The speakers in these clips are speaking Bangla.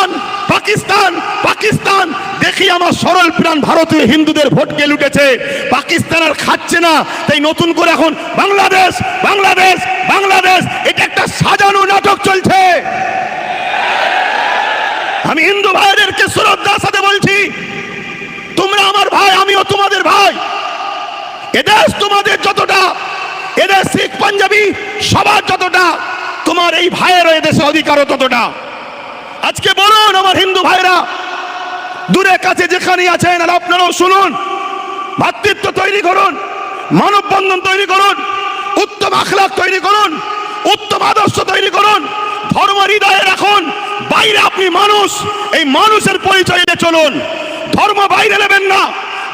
পাকিস্তান পাকিস্তান পাকিস্তান দেখি আমার সরল প্রাণ ভারতীয় হিন্দুদের ভোটকে লুটেছে। পাকিস্তান আর খাচ্ছে না, তাই নতুন করে এখন বাংলাদেশ বাংলাদেশ বাংলাদেশ, এটা একটা সাজানো নাটক চলছে। আমি হিন্দু ভাইদেরকে শ্রদ্ধার সাথে বলছি, তোমরা আমার ভাই, আমিও তোমাদের ভাই। এদেশ তোমাদের যতটা, এদেশ শিখ পাঞ্জাবি সবার যতটা, তোমার এই ভাইয়েরও এদেশে অধিকারও ততটা। আজকে বলুন আমার হিন্দু ভাইরা, দূরে কাছে যেখানে আছেন, আর আপনারাও শুনুন, ভ্রাতৃত্ব তৈরি করুন, মানববন্ধন তৈরি করুন, উত্তম আখলাক তৈরি করুন, উত্তম আদর্শ তৈরি করুন, ধর্ম হৃদয়ে রাখুন। বাইরে আপনি মানুষ, এই মানুষের পরিচয় দিয়ে চলুন। ধর্ম বাইরে নেবেন না,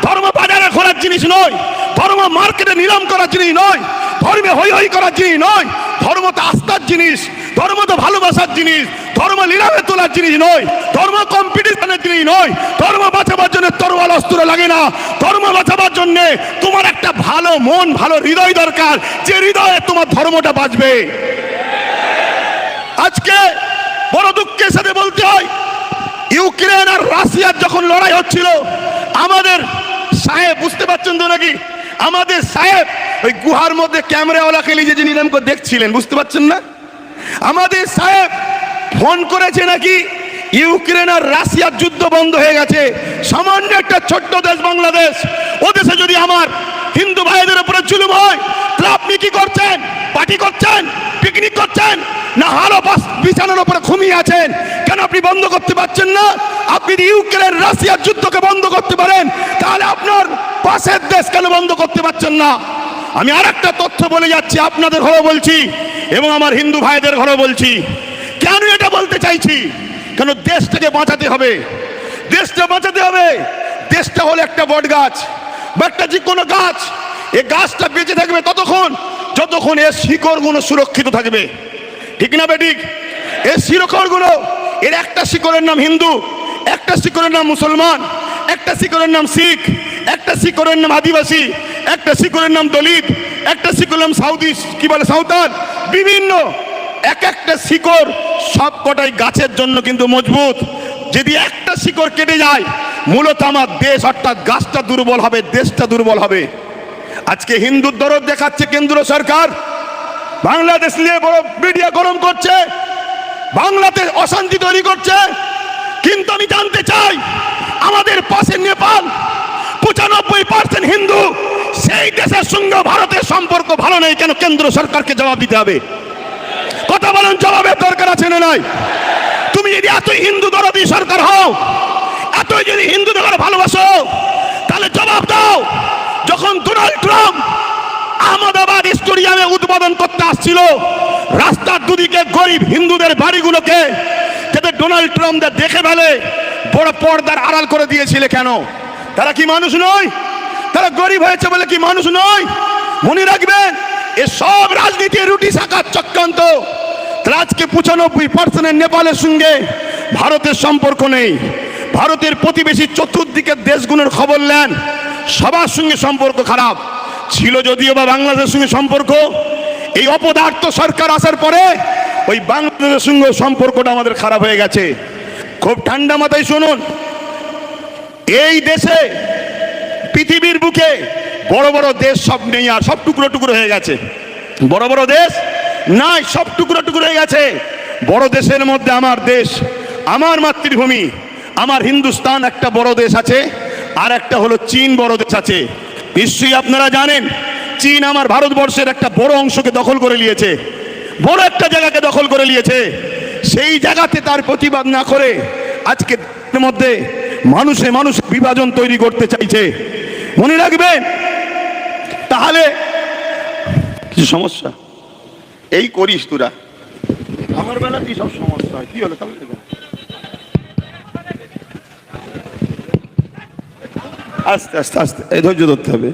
ধর্ম বাজারে খোলার জিনিস নয়, ধর্ম মার্কেটে নিলাম করার জিনিস নয়, ধর্মে হই হই করার জিনিস নয়। ধর্ম তো আস্থার জিনিস, ধর্ম তো ভালোবাসার জিনিস, ধর্ম নিলামে তোলার জিনিস নয়, ধর্ম কম্পিটিশনের জিনিস নয়। ধর্ম বাঁচাবার জন্য তরোয়াল অস্ত্র লাগে না, ধর্ম বাঁচাবার জন্য তোমার একটা ভালো মন, ভালো হৃদয় দরকার, যে হৃদয়ে তোমার ধর্মটা বাঁচবে। আজকে বড় দুঃখের সাথে বলতে হয়, ইউক্রেন আর রাশিয়ার যখন লড়াই হচ্ছিল, আমাদের সাহেব, বুঝতে পারছেন তো নাকি, আমাদের সাহেব ওই গুহার মধ্যে ক্যামেরাওয়ালাকে নিজে নিলাম করে দেখছিলেন, বুঝতে পারছেন না? আমাদের সাহেব ফোন করেছে নাকি ইউক্রেন আর রাশিয়ার যুদ্ধ বন্ধ হয়ে গেছে, সামান্য একটা ছোট্ট দেশ বাংলাদেশ, ও দেশে যদি আমার হিন্দু ভাইদের উপরে জুলুম হয়, তাহলে আপনি কি করছেন? পার্টি করছেন, পিকনিক করছেন, না হালো বিছানার উপরে ঘুমিয়ে আছেন? কেন আপনি বন্ধ করতে পারছেন না? আপনি যদি ইউক্রেন রাশিয়ার যুদ্ধকে বন্ধ করতে পারেন, তাহলে আপনার পাশের দেশ কেন বন্ধ করতে পারছেন না? আমি আর একটা তথ্য বলে যাচ্ছি, আপনাদের ঘরেও বলছি এবং আমার হিন্দু ভাইদের ঘরেও বলছি। কেন এটা বলতে চাইছি? কেন দেশটাকে বাঁচাতে হবে, দেশটা বাঁচাতে হবে। দেশটা হলো একটা বট গাছ বা একটা যে কোনো গাছ, এই গাছটা বেঁচে থাকবে ততক্ষণ যতক্ষণ এর শিকড়গুলো সুরক্ষিত থাকবে, ঠিক না বেঠিক? এর শিকড়গুলো, এর একটা শিকড়ের নাম হিন্দু, একটা শিকড়ের নাম মুসলমান, একটা শিকড়ের নাম শিখ, একটা শিকড়ের নাম আদিবাসী, একটা শিকড়ের নাম দলিত, একটা শিকড়ের নাম সাউদি, কি বলে সাঁওতাল, বিভিন্ন এক একটা শিকড় সব কটাই গাছের জন্য কিন্তু মজবুত। যদি একটা শিকড় কেটে যায়, মূলত আমার দেশ অর্থাৎ গাছটা দুর্বল হবে, দেশটা দুর্বল হবে। আজকে হিন্দুর দরদ দেখাচ্ছে কেন্দ্র সরকার, বাংলাদেশ নিয়ে বড় মিডিয়া গরম করছে, বাংলাতে অশান্তি তৈরি করছে। কিন্তু আমি জানতে চাই, আমাদের পাশে নেপাল 95% হিন্দু, সেই দেশের সঙ্গে ভারতের সম্পর্ক ভালো নেই কেন? কেন্দ্র সরকারকে জবাব দিতে হবে। কথা বলেন, জবাবের দরকার আছে না নাই? তুমি যদি এতই হিন্দু দরদি সরকার হও, এতই যদি হিন্দুদের ভালোবাসো, তাহলে জবাব দাও। যখন ডোনাল্ড ট্রাম্প আহমেদাবাদ স্টেডিয়ামে উদ্বোধন করতে আসছিল, রাস্তার দুদিকে গরিব হিন্দুদের বাড়িগুলোকে যাতে ডোনাল্ড ট্রাম্প দেখে ফেলে, বড় পর্দার আড়াল করে দিয়েছিল কেন? তারা কি মানুষ নয়? তারা গরিব হয়েছে বলে কি মানুষ নয়? মনে রাখবেন, এসব রাজনীতি রুটি শাখার চক্রান্ত। আজকে 95% নেপালের সঙ্গে ভারতের সম্পর্ক নেই। ভারতের প্রতিবেশী চতুর্দিকের দেশগুলোর খবর নেন, সবার সঙ্গে সম্পর্ক খারাপ ছিল। যদিও বা বাংলাদেশের সঙ্গে সম্পর্ক, এই অপদার্থ সরকার আসার পরে ওই বাংলাদেশের সঙ্গে সম্পর্কটা আমাদের খারাপ হয়ে গেছে। খুব ঠান্ডা মাথায় শুনুন, এই দেশে পৃথিবীর বুকে বড় বড় দেশ সব নেই, আর সব টুকরো টুকরো হয়ে গেছে। বড় বড় দেশ নাই, সব টুকরো টুকরো হয়ে গেছে। বড় দেশের মধ্যে আমার দেশ, আমার মাতৃভূমি, আমার হিন্দুস্তান একটা বড় দেশ আছে, আর একটা হলো চীন বড় দেশ আছে। নিশ্চয়ই আপনারা জানেন, চীন আমার ভারতবর্ষের একটা বড় অংশকে দখল করে নিয়েছে, বড় একটা জায়গাকে দখল করে নিয়েছে। সেই জায়গাতে তার প্রতিবাদ না করে আজকে মধ্যে মানুষে মানুষ বিভাজন তৈরি করতে চাইছে। মনে রাখবেন, তাহলে কিছু সমস্যা এই করিস তোরা, আমার বেলাতেই সব সমস্যা হয়। কি হলো তাহলে? আস্তে আস্তে আস্তে এই ধৈর্য ধরতে হবে।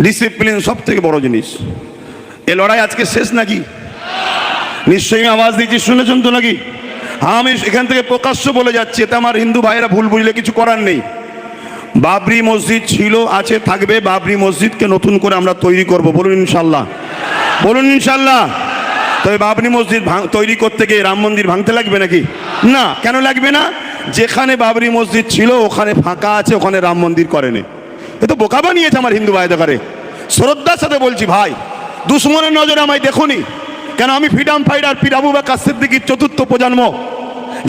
ডিসিপ্লিন সব থেকে বড় জিনিস। এ লড়াই আজকে শেষ নাকি? নিশ্চয়ই আওয়াজ দিচ্ছি, শুনেছেন তো নাকি? হ্যাঁ, আমি এখান থেকে প্রকাশ্য বলে যাচ্ছি, এতে আমার হিন্দু ভাইয়েরা ভুল বুঝলে কিছু করার নেই। বাবরি মসজিদ ছিল, আছে, থাকবে। বাবরি মসজিদকে নতুন করে আমরা তৈরি করব, বলুন ইনশাল্লাহ, বলুন ইনশাল্লাহ। তবে বাবরি মসজিদ তৈরি করতে গিয়ে রাম মন্দির ভাঙতে লাগবে নাকি? না। কেন লাগবে না? যেখানে বাবরি মসজিদ ছিল ওখানে ফাঁকা আছে, ওখানে রাম মন্দির করেনি। এ তো বোকা বানিয়েছে আমার হিন্দু ভাইদের করে। শ্রদ্ধার সাথে বলছি ভাই, দুশ্মনের নজরে আমায় দেখুনি কেন? আমি ফ্রিডম ফাইটার পীর আবু বকর সিদ্দিকীর চতুর্থ প্রজন্ম,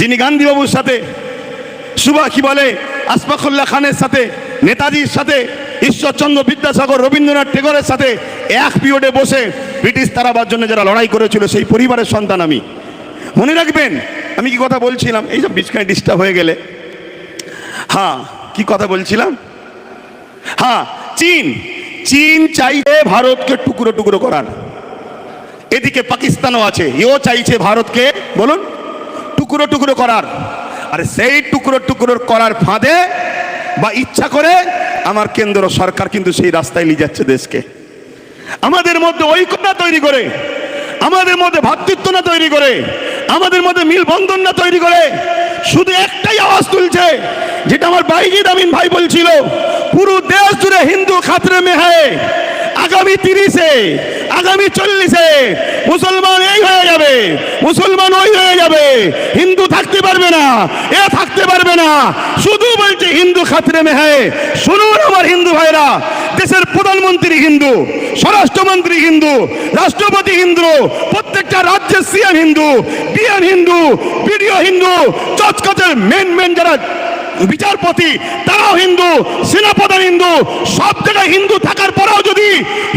যিনি গান্ধী বাবুর সাথে কি বলে আশফাকুল্লাহ খানের সাথে, নেতাজির সাথে, ঈশ্বরচন্দ্র বিদ্যাসাগর, রবীন্দ্রনাথ টেগোরের সাথে এক পিরিয়ডে বসে ব্রিটিশ তাড়াবার জন্য যারা লড়াই করেছিল সেই পরিবারের সন্তান আমি। মনে রাখবেন আমি কি কথা বলছিলাম? এইসব বিছখানে ডিস্টার্ব হয়ে গেলে, হ্যাঁ কি কথা বলছিলাম? হ্যাঁ, চীন চাইছে ভারতকে টুকরো টুকরো করার। এদিকে পাকিস্তানও আছে, এও চাইছে ভারতকে বলুন টুকরো টুকরো করার। আর সেই টুকরো টুকরো করার ফাঁদে বা ইচ্ছা করে আমার কেন্দ্র সরকার কিন্তু সেই রাস্তায় নিয়ে যাচ্ছে দেশকে। আমাদের মধ্যে ঐক্যতা তৈরি করে, আমাদের মধ্যে ভ্রাতৃত্ব না তৈরি করে, আমাদের মধ্যে মিলবন্ধন না তৈরি করে শুধু একটাই আওয়াজ তুলছে, যেটা আমার বাইজিদ আমিন ভাই বলছিল, পুরো দেশ জুড়ে হিন্দু খাতরে মে হ্যায়। আগামী 30-এ, আগামী 40-এ মুসলমান এই হয়ে যাবে, মুসলমান ওই হয়ে যাবে, হিন্দু থাকতে পারবে না, এ থাকতে পারবে না, শুধু বলছে হিন্দু খাতরে মে হ্যায়। শুনুন আমার হিন্দু ভাইরা, দেশের প্রধানমন্ত্রী হিন্দু, স্বরাষ্ট্রমন্ত্রী হিন্দু, রাষ্ট্রপতি হিন্দু, প্রত্যেকটা রাজ্যের CM Hindu, DM Hindu, BDO Hindu, চচকচের মেন যারা বিচারপতি তারাও হিন্দু, সেনাপ্রধান হিন্দু, সব জায়গায় হিন্দু থাকার পরেও যদি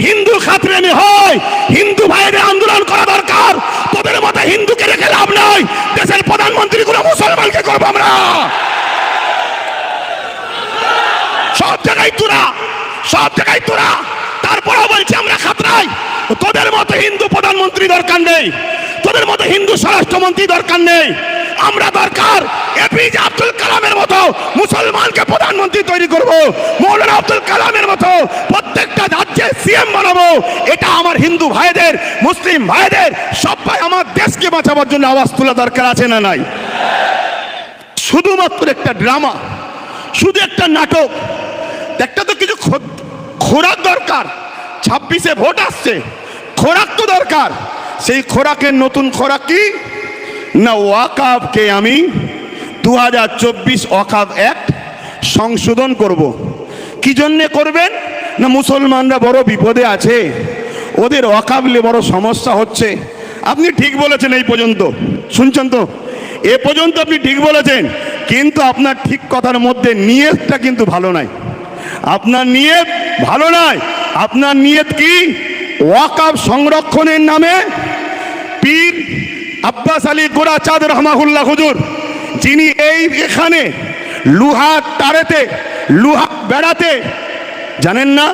হিন্দু খাতরে হয়, হিন্দু ভাইদের আন্দোলন করা দরকার। তোদের মতো হিন্দুকে রেখে লাভ নয়, দেশের প্রধানমন্ত্রী গুলো মুসলমানকে করবো আমরা। সব জায়গায় তোরা, সব জায়গায় তোরা, তারপরেও বলছি আমরা খাতরাই। তোদের মতো হিন্দু প্রধানমন্ত্রী দরকার নেই, তোদের মতো হিন্দু স্বরাষ্ট্রমন্ত্রী দরকার নেই। আমরা দরকার এপিজে আব্দুল কালামের মতো মুসলমানকে প্রধানমন্ত্রী তৈরি করব, মৌলানা আব্দুল কালামের মতো প্রত্যেকটা রাজ্যে সিএম বানাবো। এটা আমার হিন্দু ভাইদের, মুসলিম ভাইদের, সবাই আমার দেশকে বাঁচাবার জন্য আওয়াজ তোলা দরকার আছে না নাই? শুধুমাত্র একটা ড্রামা, শুধু একটা নাটক, একটা তো কিছু খোরাক দরকার। 26-এ ভোট আসছে, খোরাক তো দরকার। সেই খোরাকের নতুন খোরাক কি না, ওয়াকাফকে আমি 2024 ওয়াকাফ অ্যাক্ট সংশোধন করব। কি জন্যে করবেন না, মুসলমানরা বড় বিপদে আছে, ওদের ওয়াকাফ নিয়ে বড় সমস্যা হচ্ছে। আপনি ঠিক বলেছেন, এই পর্যন্ত শুনছেন তো, এ পর্যন্ত আপনি ঠিক বলেছেন, কিন্তু আপনার ঠিক কথার মধ্যে নিয়তটা কিন্তু ভালো নাই। আপনার নিয়ত ভালো নয়। আপনার নিয়ত কি? ওয়াকাফ সংরক্ষণের নামে পীর আব্বাস আলী গোরাচাঁদ রহমাহুল্লাহ হুজুর, যিনি এখানে লুহার তারেতে, লুহার বেড়াতে জানেন না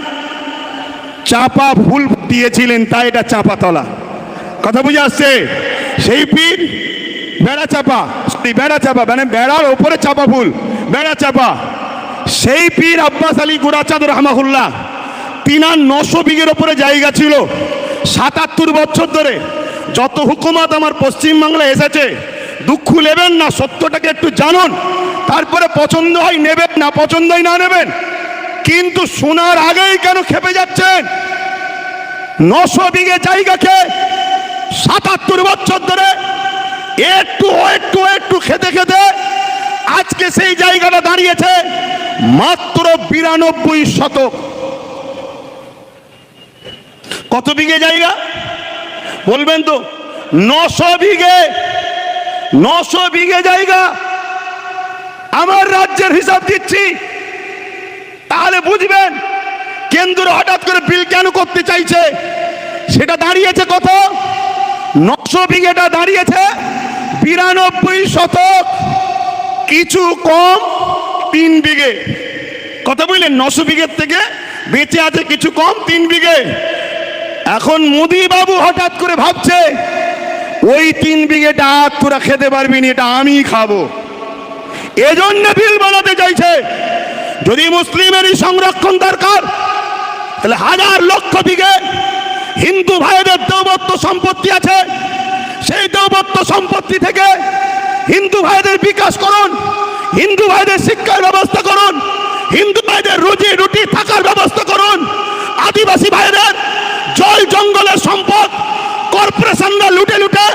চাপা ফুল দিয়েছিলেন, তাই এটা চাপাতলা। কথা বুঝে আসছে? সেই পীর বেড়া চাপা, মানে বেড়ার ওপরে চাপা ফুল, বেড়া চাপা। সেই পীর আব্বাস আলী গোরাচাঁদ রহমাহুল্লাহ, তিনার 900 বিঘের ওপরে জায়গা ছিল। 77 বছর ধরে যত হুকুমত আমার পশ্চিমবাংলায় এসেছে, দুঃখ নেবেন না, সত্যটাকে একটু জানুন, তারপরে পছন্দ হয় নেবেন, না পছন্দ হয় না নেবেন, কিন্তু শোনার আগেই কেন খেপে যাচ্ছেন? 900 বিঘে জায়গাকে 77 বছর ধরে একটু একটু খেতে খেতে আজকে সেই জায়গাটা দাঁড়িয়েছে মাত্র 92 শতক। কত বিঘে জায়গা বলবেন তো? 900 বিঘে, 900 বিঘে জায়গা। আমার রাজ্যের হিসাব দিচ্ছি, তাহলে বুঝবেন কেন্দ্র হঠাৎ করে বিল কেন করতে চাইছে। সেটা দাঁড়িয়েছে কত? 900 বিঘেটা দাঁড়িয়েছে 92 শতক, কিছু কম 3 বিঘে। কথা বুঝলেন? 900 বিঘের থেকে বেঁচে আছে কিছু কম 3 বিঘে। এখন মোদি বাবু হঠাৎ করে ভাবছে ওই 3 বিঘেটা তোরা খেতে পারবি না, এটা আমি খাবো, এজন্য বিল বানাতে চাইছে। যদি মুসলিমেরই সংরক্ষণ দরকার, তাহলে হাজার লক্ষ বিঘে হিন্দু ভাইদের দৌবত্ব সম্পত্তি আছে, সেই দৌবত্ব সম্পত্তি থেকে হিন্দু ভাইদের বিকাশ করুন, হিন্দু ভাইদের শিক্ষার ব্যবস্থা করুন, হিন্দু ভাইদের রুজি রুটি থাকার ব্যবস্থা করুন। আদিবাসী ভাইদের জল জঙ্গলের সম্পদ কর্পোরেশনরা লুটে লুটে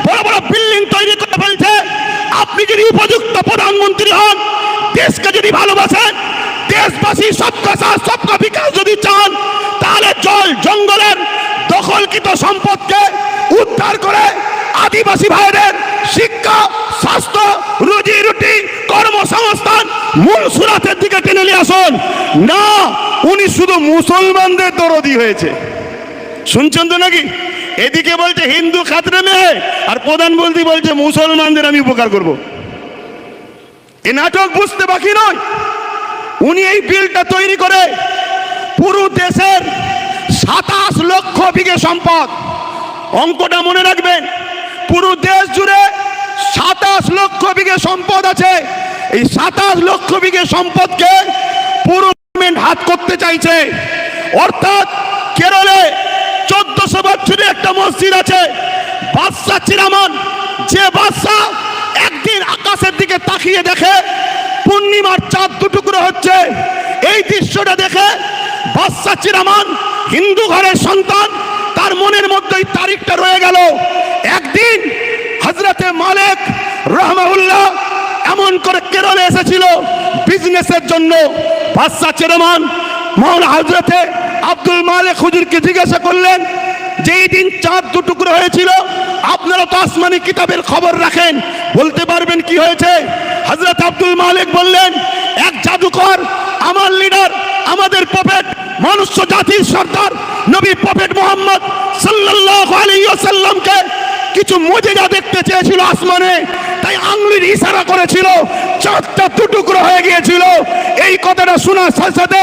বড় বড় বিল্ডিং তৈরি করে ফেলছে। আপনি যদি উপযুক্ত প্রধানমন্ত্রী হন, দেশকে যদি ভালোবাসেন, দেশবাসী সবকা সাথ সবকা বিকাশ যদি চান, তাহলে জল জঙ্গলের দখলকৃত সম্পদকে উদ্ধার করে আদিবাসী ভাইদের শিক্ষা, স্বাস্থ্য, রুজি রুটি, কর্মসংস্থান মূল সুরাতের দিকে টেনে নিয়ে আসুন। না, উনি শুধু মুসলমানদের দরদি হয়েছে। শুনছেন তো নাকি? এদিকে বলছে হিন্দু খাতরে মেয়ে, আর প্রধানমন্ত্রী বলছে মুসলমানদের আমি উপকার করব। এ নাটক বুঝতে বাকি নয়। উনি এই বিলটা তৈরি করে পুরো দেশের 27 লক্ষ বিঘে সম্পদ, অঙ্কটা মনে রাখবেন, পুরো দেশ জুড়ে 27 লক্ষ বিঘে সম্পদ আছে। এই 27 লক্ষ বিঘে সম্পদকে পুরো গভর্নমেন্ট হাত করতে চাইছে। অর্থাৎ কেরলে 1400 বছরের একটা মসজিদ আছে, বাদশাহ চিরামান, যে বাদশাহ একদিন আকাশের দিকে তাকিয়ে দেখে পূর্ণিমার চাঁদ দুটুকরো হচ্ছে। এই দৃশ্যটা দেখে বাদশাহ চিরামান, হিন্দু ঘরের সন্তান, তার মনের মধ্যে এই তারিখটা রয়ে গেল। একদিন হযরতে মালিক রাহমাহুল্লাহ এমন করে কেরলে এসেছিল বিজনেসের জন্য। বাদশাহ চিরামান মাওলানা হযরতে আব্দুল মালিক হুজুরকে জিজ্ঞাসা করলেন যে এই দিন চাঁদ দুটুকরো হয়েছিল, আপনারা তো আসমানি কিতাবের খবর রাখেন, বলতে পারবেন কি হয়েছে? হযরত আব্দুল মালিক বললেন, এক জাদুকর আমার লিডার, আমাদের প্রফেট, মানুষ জাতির সর্দার নবী প্রফেট মুহাম্মদ সাল্লাল্লাহু আলাইহি ওয়াসাল্লামকে কিছু মুজিজা দেখতে চেয়েছিল আসমানে, তাই আঙ্গুলের ইশারা করেছিল, চাঁদটা দুটুকরো হয়ে গিয়েছিল। এই কথাটা শোনার সাথে সাথে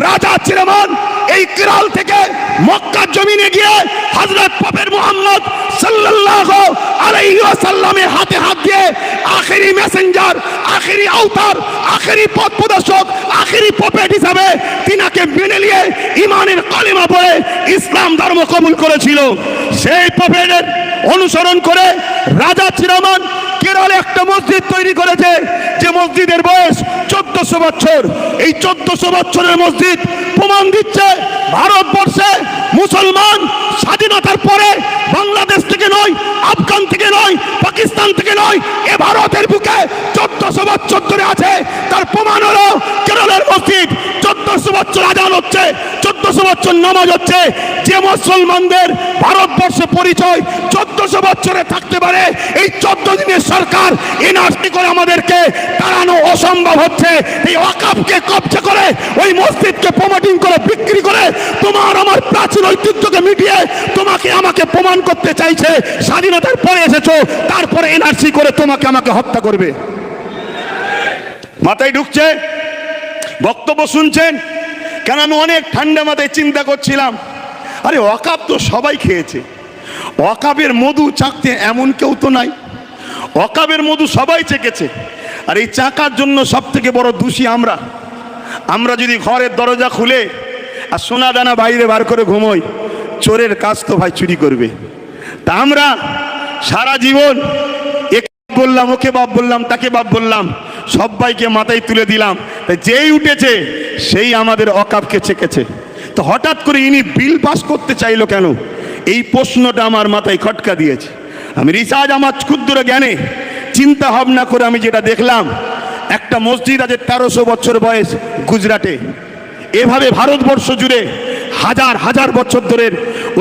রাজা চিরামান এই কেরল থেকে মক্কার জমিনে গিয়ে হযরত প্রফেট মুহাম্মদ সাল্লাল্লাহু আলাইহি ওয়াসাল্লামের হাতে হাত দিয়ে আখেরি মেসেঞ্জার, আখেরি আওতার, আখেরি পথ প্রদর্শক, আখেরি প্রফেট হিসাবে তিনাকে মেনে নিয়ে ঈমানের কালিমা পড়ে ইসলাম ধর্ম কবুল করেছিল। সেই প্রফেটের অনুসরণ করে রাজা চিরামান কেরলে একটা মসজিদ তৈরি করেছে, যে মসজিদের বয়স 1400 বছর। এই 1400 বছরের মসজিদ প্রমাণ দিচ্ছে ভারতবর্ষে মুসলমান স্বাধীনতার পরে বাংলাদেশ থেকে নয়, আফগান থেকে নয়, পাকিস্তান থেকে নয়, এ ভারতের বুকে 1400 বছর ধরে আছে। তার প্রমাণ হলো কেরলের মসজিদ। 1400 বছর আজান হচ্ছে, 1400 বছর নামাজ হচ্ছে। যে মুসলমানদের ভারতবর্ষে পরিচয় 1400 বছরে থাকতে পারে, এই 14 দিনের সরকার এনআরসি করে আমাদেরকে তাড়ানো অসম্ভব হচ্ছে। এই ওয়াকফকে কবজা করে, ওই মসজিদকে প্রমোটিং করে, বিক্রি করে, তোমার আমার প্রাচীন ঐতিহ্যকে মিটিয়ে তোমাকে আমাকে প্রমাণ করতে চাইছে স্বাধীনতার পরে এসেছো, তারপরে এনআরসি করে তোমাকে আমাকে হত্যা করবে। মাথায় ঢুকছে? বক্তব্য শুনছেন? কেন আমি অনেক ঠান্ডা মাথায় চিন্তা করছিলাম, আরে ওয়াকফ তো সবাই খেয়েছে, ওয়াকফের মধু চাকতে এমন কেউ তো নাই। ওয়াকফের মধু সবাই চেকেছে, আর এই চাকার জন্য সব থেকে বড় দোষী আমরা। আমরা যদি ঘরের দরজা খুলে আর সোনা দানা বাইরে বার করে ঘুমোই, চোরের কাজ তো ভাই চুরি করবে। তা আমরা সারা জীবন একে বললাম, ওকে বাপ বললাম, তাকে বাপ বললাম, সবাইকে মাথায় তুলে দিলাম, যেই উঠেছে সেই আমাদের ওয়াকফকে চেকেছে। তো হঠাৎ করে ইনি বিল পাস করতে চাইলো কেন? এই প্রশ্নটা আমার মাথায় খটকা দিয়েছে। আমি রিসার্চ, আমার ক্ষুদ্র জ্ঞানে চিন্তা ভাবনা করে আমি যেটা দেখলাম, একটা মসজিদ আছে 1300 বছর বয়স গুজরাটে। এভাবে ভারতবর্ষ জুড়ে হাজার হাজার বছর ধরে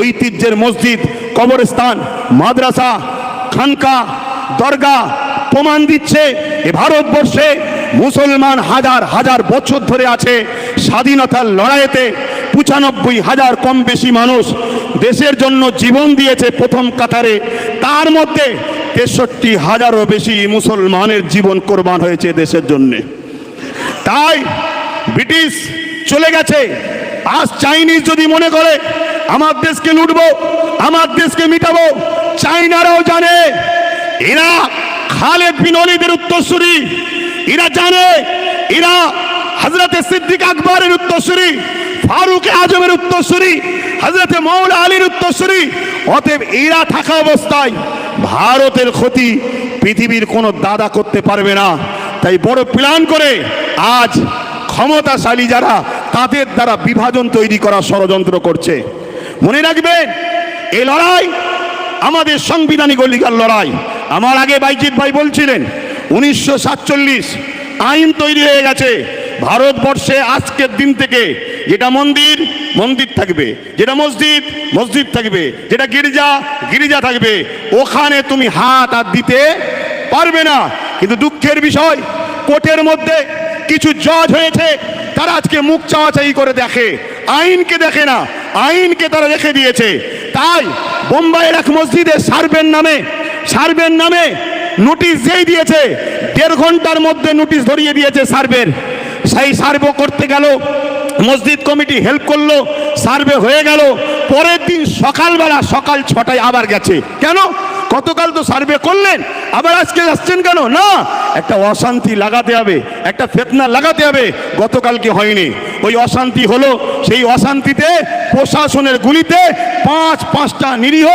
ঐতিহ্যের মসজিদ, কবরস্থান, মাদ্রাসা, খানকা, দরগা প্রমাণ দিচ্ছে এ ভারতবর্ষে মুসলমান হাজার হাজার বছর ধরে আছে। স্বাধীনতার লড়াইতে 95,000 কম বেশি মানুষ দেশের জন্য জীবন দিয়েছে প্রথম কাতারে, তার মধ্যে 63,000-ও বেশি মুসলমানের জীবন কোরবান হয়েছে দেশের জন্যে। তাই ব্রিটিশ চলে গেছে, আজ চাইনিজ যদি মনে করে আমার দেশকে লুটবো, আমার দেশকে মিটাবো, চাইনারাও জানে এরা খালেদ বিন ওলীদের উত্তরসূরি, এরা জানে এরা হযরতে সিদ্দিক আকবরের উত্তরসূরি, ফারুক আজমের উত্তরসূরি, হযরতে মৌলা আলীর উত্তরসূরি। অতএব এরা থাকা অবস্থায় ভারতের ক্ষতি পৃথিবীর কোনো দাদা করতে পারবে না। তাই বড় প্ল্যান করে আজ ক্ষমতাশালী যারা, তাদের দ্বারা বিভাজন তৈরি করার ষড়যন্ত্র করছে। মনে রাখবেন, এই লড়াই আমাদের সাংবিধানিক অধিকার লড়াই। আমার আগে বাইজিৎ ভাই বলছিলেন 1947 আইন তৈরি হয়ে গেছে ভারতবর্ষে। আজকের দিন থেকে যেটা মন্দির মন্দির থাকবে, যেটা মসজিদ মসজিদ থাকবে, যেটা গির্জা গির্জা থাকবে, ওখানে তুমি হাত আর দিতে পারবে না। কিন্তু দুঃখের বিষয়, কোর্টের মধ্যে কিছু জজ হয়েছে, তারা আজকে মুখ চাওয়াচাই করে দেখে, আইনকে দেখে না, আইনকে তারা রেখে দিয়েছে। তাই বোম্বাইয়ের এক মসজিদে সার্ভের নামে নোটিশ যেই দিয়েছে, 1.5 ঘন্টার মধ্যে নোটিশ ধরিয়ে দিয়েছে সার্ভের। সেই সার্ভে করতে গেল, মসজিদ কমিটি হেল্প করলো, সার্ভে হয়ে গেল। পরের দিন সকালবেলা সকাল 6টায় আবার গেছে। কেন? গতকাল তো সার্ভে করলেন, আবার আজকে আসছেন কেন? না, একটা অশান্তি লাগাতে হবে, একটা ফিতনা লাগাতে হবে। গতকালকে হয়নি, ওই অশান্তি হলো। সেই অশান্তিতে প্রশাসনের গুলিতে 5টা নিরীহ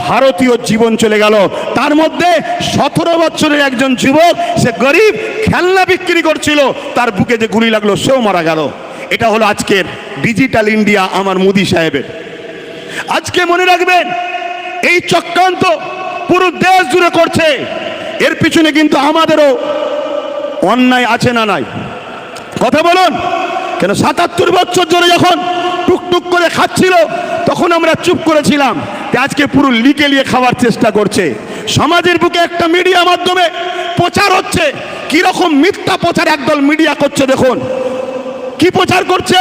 ভারতীয় জীবন চলে গেল। তার মধ্যে 17 বছরের একজন যুবক, সে গরিব, খেলনা বিক্রি করছিল, তার বুকে যে গুলি লাগলো সেও মারা গেল। এটা হলো আজকের ডিজিটাল ইন্ডিয়া আমার মোদি সাহেবের। আজকে মনে রাখবেন, এই চক্রান্ত পুরো দেশ জুড়ে করছে। এর পিছনে কিন্তু আমাদেরও অন্যায় আছে না নাই? কথা বলুন। কেন 77 বছর ধরে যখন টুকটুক করে খাচ্ছিল তখন আমরা চুপ করেছিলাম, আজকে পুরো লিকে লিয়ে খাওয়ার চেষ্টা করছে। সমাজের বুকে একটা মিডিয়া মাধ্যমে প্রচার হচ্ছে, কিরকম মিথ্যা প্রচার একদল মিডিয়া করছে। দেখুন কি প্রচার করছে।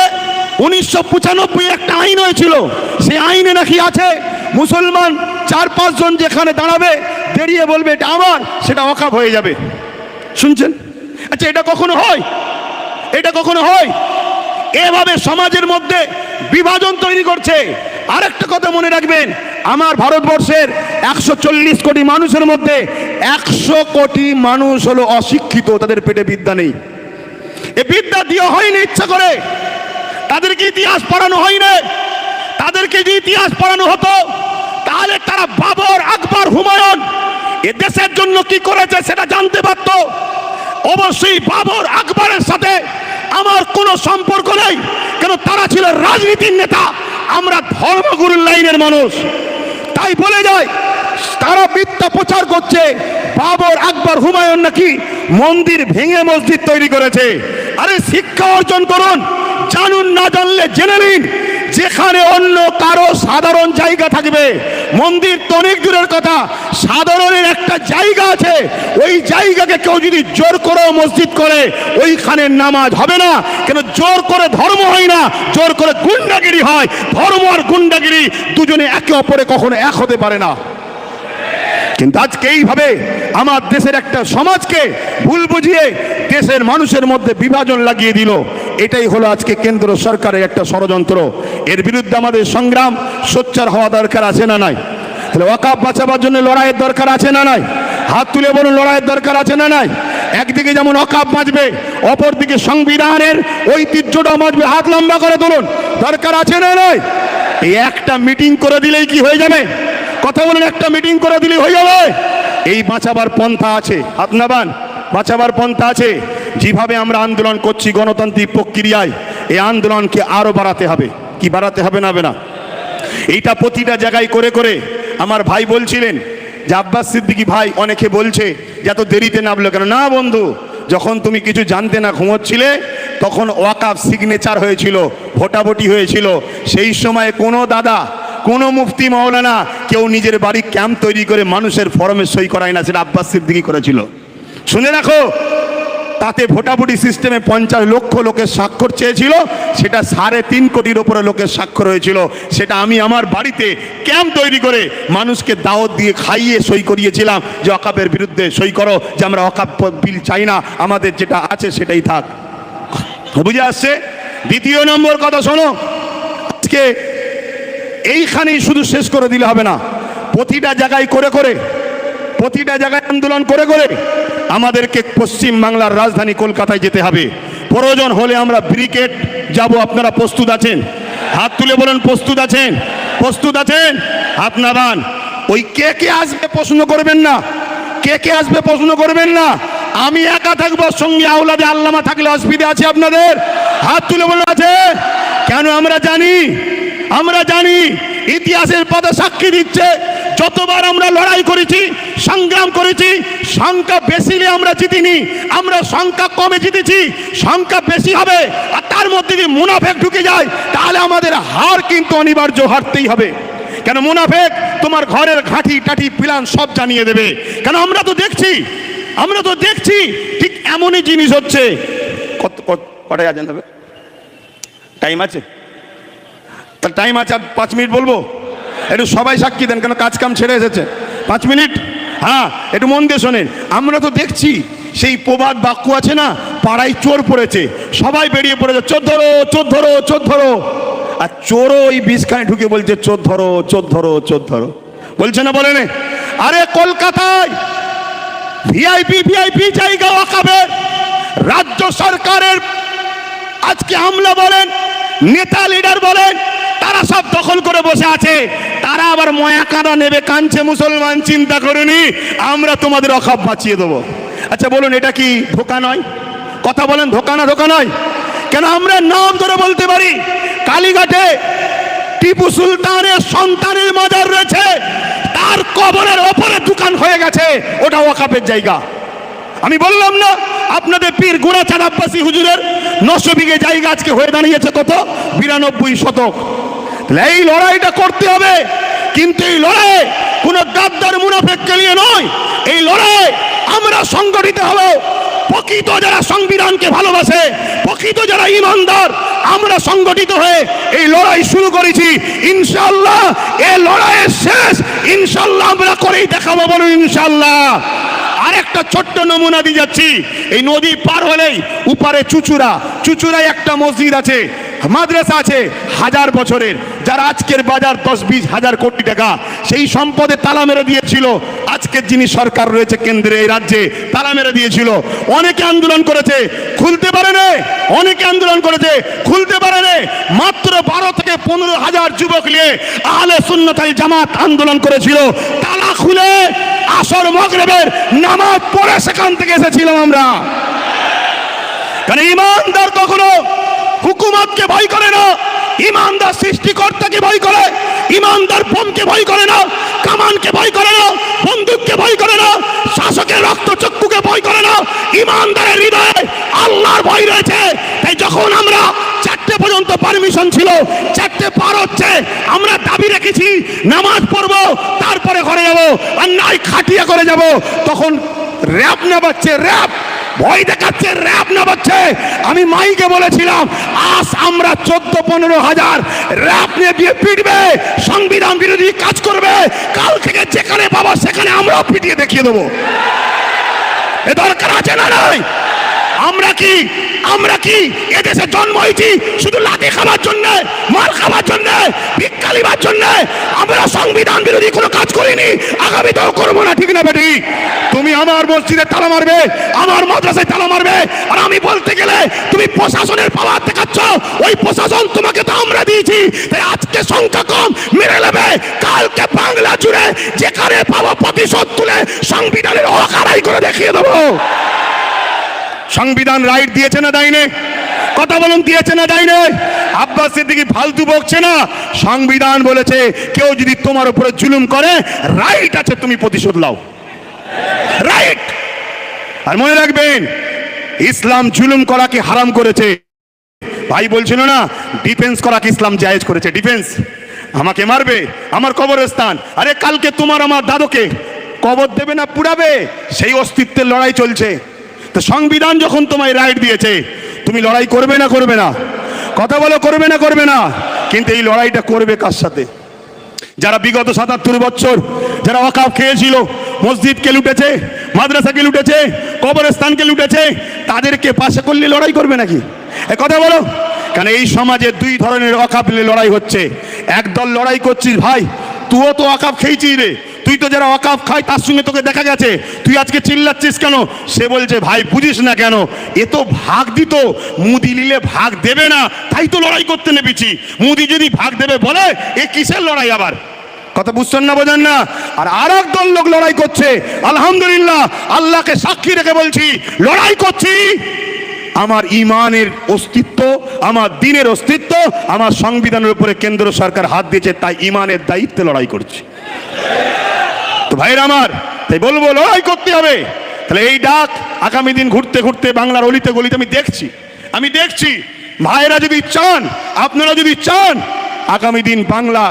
1995 একটা আইন হয়েছিল, সেই আইনে নাকি আছে মুসলমান 4-5 জন যেখানে দাঁড়াবে, দাঁড়িয়ে বলবে এটা আমার, সেটা ওয়াকফ হয়ে যাবে। শুনছেন? আচ্ছা, এটা কখনো হয়? এটা কখনো হয়? এভাবে সমাজের মধ্যে বিভাজন তৈরি করছে। আরেকটা কথা মনে রাখবেন, আমার ভারতবর্ষের 140 কোটি মানুষের মধ্যে 100 কোটি মানুষ হলো অশিক্ষিত, তাদের পেটে বিদ্যা নেই। এ বিদ্যা দিয়ে হয়নি ইচ্ছা করে, তাদেরকে ইতিহাস পড়ানো হয়নি। তাদেরকে যে ইতিহাস পড়ানো হতো, তাহলে তারা বাবর, আকবর, হুমায়ুন এ দেশের জন্য কি করেছে সেটা জানতে পারত। অবশ্যই বাবর, আকবরের সাথে আমার কোনো সম্পর্ক নেই, কেন তারা ছিল রাজনীতির নেতা, আমরা ধর্মগুরুর লাইনের মানুষ। তাই বলে যায়, তারা মিথ্যা প্রচার করছে বাবর, আকবর, হুমায়ুন নাকি মন্দির ভেঙে মসজিদ তৈরি করেছে। আরে শিক্ষা অর্জন করুন, জানুন, না জানলে জেনে নিন। যেখানে অন্য কারো সাধারণ জায়গা থাকবে, মন্দির তো অনেক দূরের কথা, সাধারণের একটা জায়গা আছে, ওই জায়গাকে কেউ যদি জোর করে মসজিদ করে, ওইখানে নামাজ হবে না। কেন? জোর করে ধর্ম হয় না, জোর করে গুন্ডাগিরি হয়। ধর্ম আর গুন্ডাগিরি দুজনে একে অপরে কখনো এক হতে পারে না। কিন্তু আজকে এইভাবে আমার দেশের একটা সমাজকে ভুল বুঝিয়ে দেশের মানুষের মধ্যে বিভাজন লাগিয়ে দিল। এটাই হলো আজকে কেন্দ্র সরকারের একটা ষড়যন্ত্র। এর বিরুদ্ধে আমাদের সংগ্রাম সোচ্চার হওয়া দরকার আছে না নাই? তাহলে ওয়াকফ বাঁচাবার জন্য লড়াইয়ের দরকার আছে না নাই? হাত তুলে বলুন, লড়াইয়ের দরকার আছে না নাই? একদিকে যেমন ওয়াকফ বাঁচবে, অপরদিকে সংবিধানের ঐতিহ্যটা বাঁচবে। হাত লম্বা করে তুলুন, দরকার আছে না নাই? এই একটা মিটিং করে দিলেই কি হয়ে যাবে? কথা বলুন, একটা মিটিং করে দিলেই হয়ে যাবে? এই বাঁচাবার পন্থা আছে, হাত নামান, বাঁচাবার পন্থা আছে। যেভাবে আমরা আন্দোলন করছি গণতান্ত্রিক প্রক্রিয়ায়, এই আন্দোলনকে আরো বাড়াতে হবে। কি বাড়াতে হবে না? হবে না? এইটা প্রতিটা জায়গায় করে করে আমার ভাই বলছিলেন যে আব্বাস সিদ্দিকী ভাই, অনেকে বলছে যে এত দেরিতে নামলো কেন? না বন্ধু, যখন তুমি কিছু জানতে না ঘুমোচ্ছিলে, তখন ওয়াকফ সিগনেচার হয়েছিল, ভোটাভুটি হয়েছিল। সেই সময় কোনো দাদা, কোনো মুফতি মাওলানা কেউ নিজের বাড়ি ক্যাম্প তৈরি করে মানুষের ফরমে সই করায় না, সেটা আব্বাস সিদ্দিকী করেছিল। শুনে রাখো, তাতে ভোটাভুটি সিস্টেমে 50 লক্ষ লোকের স্বাক্ষর চেয়েছিল, সেটা 3.5 কোটির ওপরে লোকের স্বাক্ষর হয়েছিল। সেটা আমি আমার বাড়িতে ক্যাম্প তৈরি করে মানুষকে দাওয়াত দিয়ে খাইয়ে সই করিয়েছিলাম যে ওয়াকফের বিরুদ্ধে সই করো, যে আমরা ওয়াকফ বিল চাই না, আমাদের যেটা আছে সেটাই থাক। বুঝে আসছে? দ্বিতীয় নম্বর কথা শোনো, আজকে এইখানেই শুধু শেষ করে দিলে হবে না, প্রতিটা জায়গায় করে করে, প্রতিটা জায়গায় আন্দোলন করে করে আমাদেরকে পশ্চিম বাংলার রাজধানী কলকাতায় যেতে হবে। প্রয়োজন হলে আমরা ব্রিগেড যাব। আপনারা প্রস্তুত আছেন? হাত তুলে বলেন, প্রস্তুত আছেন? প্রস্তুত আছেন? হাত নামান। ওই কে কে আসবে প্রশ্ন করবেন না, কে কে আসবে প্রশ্ন করবেন না। আমি একা থাকবো, সঙ্গে আওলাদে আল্লামা থাকলে অসুবিধা আছে আপনাদের? হাত তুলে বলেন আছে। কেন? আমরা জানি, আমরা জানি, ইতিহাসের পথে সাক্ষী দিচ্ছে যতবার আমরা লড়াই করেছি, সংগ্রাম করেছি, সংখ্যা বেশি নিয়ে আমরা জিতিনি, আমরা সংখ্যা কমে জিতেছি। সংখ্যা বেশি হবে আর তার মধ্যে যদি মুনাফেক ঢুকে যায় তাহলে আমাদের হার কিন্তু অনিবার্য, হারতেই হবে। কেন? মুনাফেক তোমার ঘরের ঘাঁটি টাটি প্ল্যান সব জানিয়ে দেবে। কেন? আমরা তো দেখছি ঠিক এমনই জিনিস হচ্ছে। কটায় আজান হবে? টাইম আছে? তার টাইম আছে, 5 মিনিট বলবো। একটু সবাই সাক্ষী দেন, কেন কাজ কাম ছেড়ে এসেছে। 5 মিনিট, হ্যাঁ, একটু মন দিয়ে শোনেন। আমরা তো দেখছি সেই প্রবাদ বাক্য আছে না, পাড়ায় চোর পড়েছে, সবাই বেরিয়ে পড়েছে, চোর ধরো চোর ধরো চোর ধরো। আর চোরও ওই বিষখানে ঢুকে বলছে চোর ধরো চোর ধরো চোর ধরো, বলছে না? বলেন? আরে কলকাতায় ভিআইপি জায়গা ওয়াকাফের রাজ্য সরকারের আজকে আমলা বলেন, নেতা লিডার বলেন, তারা সব দখল করে বসে আছে। তারা আবার ময়া কাঁদা নেবে, কাঁদছে মুসলমান, চিন্তা করুনি আমরা তোমাদের ওয়াকাফ বাঁচিয়ে দেবো। আচ্ছা বলুন, এটা কি ধোঁকা নয়? কথা বলেন, ধোঁকা না? ধোঁকা নয়। কেন? আমরা নাম ধরে বলতে পারি, কালীঘাটে টিপু সুলতানের সন্তানের মাজার রয়েছে, তার কবরের ওপরে দোকান হয়ে গেছে, ওটা ওয়াকাফের জায়গা। আমি বললাম না আপনাদের পীর গোড়াচাঁদ আব্বাসী হুজুরের 900 বিঘে জায়গা আজকে হয়ে দাঁড়িয়েছে কত? 92 শতক। এই লড়াইটা করতে হবে, কিন্তু এই লড়াই কোন গাদ্দার মুনাফেককে নিয়ে নয়। এই লড়াই আমরা সংগঠিত হব। প্রকৃত যারা সংবিধানকে ভালোবাসে, প্রকৃত যারা ইমানদার, আমরা সংগঠিত হয়ে এই লড়াই শুরু করেছি। ইনশাআল্লাহ এই লড়াইয়ের শেষ ইনশাআল্লাহ আমরা করেই দেখাবো। বলুন ইনশাআল্লাহ। আরেকটা ছোট্ট নমুনা দিয়ে যাচ্ছি। এই নদী পার হলেই উপারে চুচুড়ায় একটা মসজিদ আছে, মাদ্রাসা আছে 1000 বছরের, যারা আজকের বাজার 10-20 হাজার কোটি টাকা, সেই সম্পদে তালা মেরে দিয়েছিল আজকের যিনি সরকার রয়েছে কেন্দ্রে, এই রাজ্যে তালা মেরে দিয়েছিল। অনেকে আন্দোলন করেছে, খুলতে পারে না। অনেকে আন্দোলন করেছে, খুলতে পারে না। মাত্র 12 থেকে 15 হাজার যুবক নিয়ে আহলে সুন্নাত ওয়াল জামাত আন্দোলন করেছিল। তালা খুলে আসর মাগরিবের নামাজ পড়ে সেখান থেকে এসেছিলাম আমরা। কারণ ইমানদার কখনো হুকুমতকে ভয় করে না, ইমানদার সৃষ্টিকর্তাকে ভয় করে। ইমানদার বোমকে ভয় করে না, কামানকে ভয় করে না, বন্দুককে ভয় করে না, শাসকের রক্তচক্ষুকে ভয় করে না। ইমানদারের হৃদয়ে আল্লাহর ভয় রয়েছে। তাই যখন আমরা 4টে পর্যন্ত পারমিশন ছিল, 4টে পার হচ্ছে, আমরা দাবি রেখেছি নামাজ পড়বো, তারপরে ঘরে যাবো, আর নাই খাটিয়া করে যাব। তখন র‍্যাব না বাজছে, র‍্যাব ভয় দেখাচ্ছে, র‍্যাব না বাজছে। আমি মাইকে বলেছিলাম আজ আমরা 14-15 হাজার র‍্যাব নিয়ে দিয়ে পিটবে, সংবিধান বিরোধী কাজ করবে। কাল থেকে যেখানে পাবো সেখানে আমরাও পিটিয়ে দেখিয়ে দেবো। এ দরকার আছে না নাই? আমরা কি এদেশে জন্ম হয়েছি শুধু লাঠি খাবার জন্য, মার খাবার জন্য, ভিক্ষা লিবার জন্য? আমরা সংবিধান বিরোধী কোনো কাজ করিনি, আগামীতেও করবো না। ঠিক না বেটি? তুমি আমার মসজিদে তালা মারবে, আমার মাদ্রাসায় তালা মারবে, আর আমি বলতে গেলে তুমি প্রশাসনের পাওয়ার দেখাচ্ছ। ওই প্রশাসন তোমাকে তো আমরা দিয়েছি। তাই আজকে সংখ্যা কম মেরে নেবে, কালকে বাংলা জুড়ে যেখানে পাবো প্রতিশোধ তুলে সংবিধানের হক আদায় করে দেখিয়ে দেবো। সংবিধান রাইট দিয়েছে না দেয়নি? কথা বলুন, দিয়েছে না দেয়নি? আব্বাস সিদ্দিকী ফালতু বকছে না। সংবিধান বলেছে কেউ যদি তোমার উপরে জুলুম করে, রাইট আছে তুমি প্রতিশোধ নাও, রাইট। আর মনে রাখবেন, ইসলাম জুলুম করাকে হারাম করেছে। ভাই বলছিল না ডিফেন্স করাকে ইসলাম জায়েজ করেছে। ডিফেন্স, আমাকে মারবে, আমার কবরস্থান, আরে কালকে তোমার আমার দাদুকে কবর দেবে না পুড়াবে, সেই অস্তিত্বের লড়াই চলছে। তো সংবিধান যখন তোমায় রাইট দিয়েছে, তুমি লড়াই করবে না? করবে না? কথা বলো, করবে না? করবে না? কিন্তু এই লড়াইটা করবে কার সাথে? যারা বিগত 77 বছর যারা ওয়াকাফ খেয়েছিল, মসজিদকে লুটেছে, মাদ্রাসাকে লুটেছে, কবরস্থানকে লুটেছে, তাদেরকে পাশে করলে লড়াই করবে নাকি? এ কথা বলো। কারণ এই সমাজে 2 ধরনের ওয়াকাফ নিয়ে লড়াই হচ্ছে। একদল লড়াই করছিস, ভাই তুইও তো ওয়াকাফ খেয়েছিস রে, তুই তো যারা ওয়াকাফ খায় তার সঙ্গে তোকে দেখা গেছে, তুই আজকে চিল্লাচ্ছিস কেন? সে বলছে ভাই বুঝিস না কেন, এ তো ভাগ দিত, মুদি নিলে ভাগ দেবে না, তাই তো লড়াই করতে নেমেছি। মুদি যদি ভাগ দেবে বলে, এ কিসের লড়াই আবার? কথা বুঝছেন না, বোঝেন না? আর এক দল লোক লড়াই করছে। আলহামদুলিল্লাহ, আল্লাহকে সাক্ষী রেখে বলছি, লড়াই করছি আমার ইমানের অস্তিত্ব, আমার দ্বীনের অস্তিত্ব, আমার সংবিধানের উপরে কেন্দ্র সরকার হাত দিয়েছে, তাই ইমানের দায়িত্বে লড়াই করছি। তো ভাইরা আমার, তাই বলবো লড়াই করতে হবে। তাহলে এই ডাক আগামী দিন ঘুরতে ঘুরতে বাংলার অলিতে গলিতে আমি দেখছি ভাইরা যদি চান, আপনারা যদি চান আগামী দিন বাংলা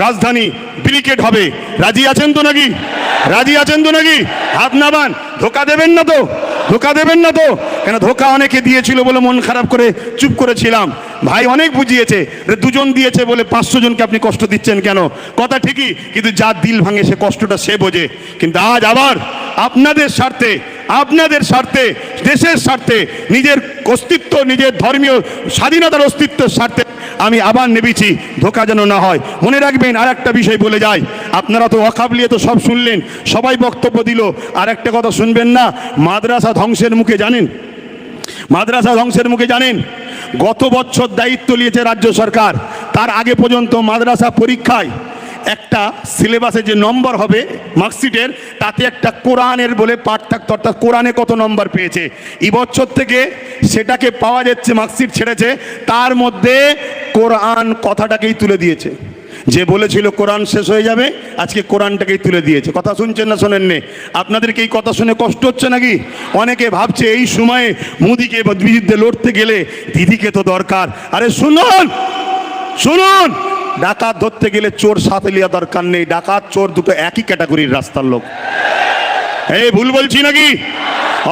রাজধানী ব্রিকেট হবে, রাজি আছেন তো নাকি? রাজি আছেন তো নাকি? হাত নামান। ধোকা দেবেন না তো? ধোকা দেবেন না তো? কেন ধোকা অনেকে দিয়েছিল বলে মন খারাপ করে চুপ করেছিলাম। ভাই অনেক বুঝিয়েছে, দুজন দিয়েছে বলে 500 জনকে আপনি কষ্ট দিচ্ছেন কেন? কথা ঠিকই, কিন্তু যার দিল ভাঙে সে কষ্টটা সে বোঝে। কিন্তু আজ আবার আপনাদের স্বার্থে দেশের স্বার্থে, নিজের অস্তিত্ব, নিজের ধর্মীয় স্বাধীনতার অস্তিত্বের স্বার্থে আমি আবার নেমেছি, ধোকা যেন না হয়। মনে রাখবেন, আর একটা বিষয় বলে যাই, আপনারা তো অকাবলিয়ে তো সব শুনলেন, সবাই বক্তব্য দিল, আর একটা কথা শুনবেন না? মাদ্রাসা ধ্বংসের মুখে জানেন? মাদ্রাসা ধ্বংসের মুখে জানেন? গত বছর দায়িত্ব নিয়েছে রাজ্য সরকার, তার আগে পর্যন্ত মাদ্রাসা পরীক্ষায় একটা সিলেবাসে যে নম্বর হবে মার্কশিটের, তাতে একটা কোরআনের বলে পাঠ থাকতো, অর্থাৎ কোরআনে কত নম্বর পেয়েছে। এবছর থেকে সেটাকে পাওয়া যাচ্ছে, মার্কশিট ছেড়েছে, তার মধ্যে কোরআন কথাটাকেই তুলে দিয়েছে। যে বলেছিল কোরআন শেষ হয়ে যাবে, আজকে কোরআনটাকেই তুলে দিয়েছে। কথা শুনছেন না শোনেননি? আপনাদেরকে এই কথা শুনে কষ্ট হচ্ছে নাকি? অনেকে ভাবছে এই সময়ে মোদিকে বিরুদ্ধে লড়তে গেলে দিদিকে তো দরকার। আরে শুনুন, ডাকাত ধরতে গেলে চোর সাথে লিয়া দরকার নেই। ডাকাত চোর দুটো একই ক্যাটাগরির রাস্তার লোক। এই ভুল বলছি নাকি?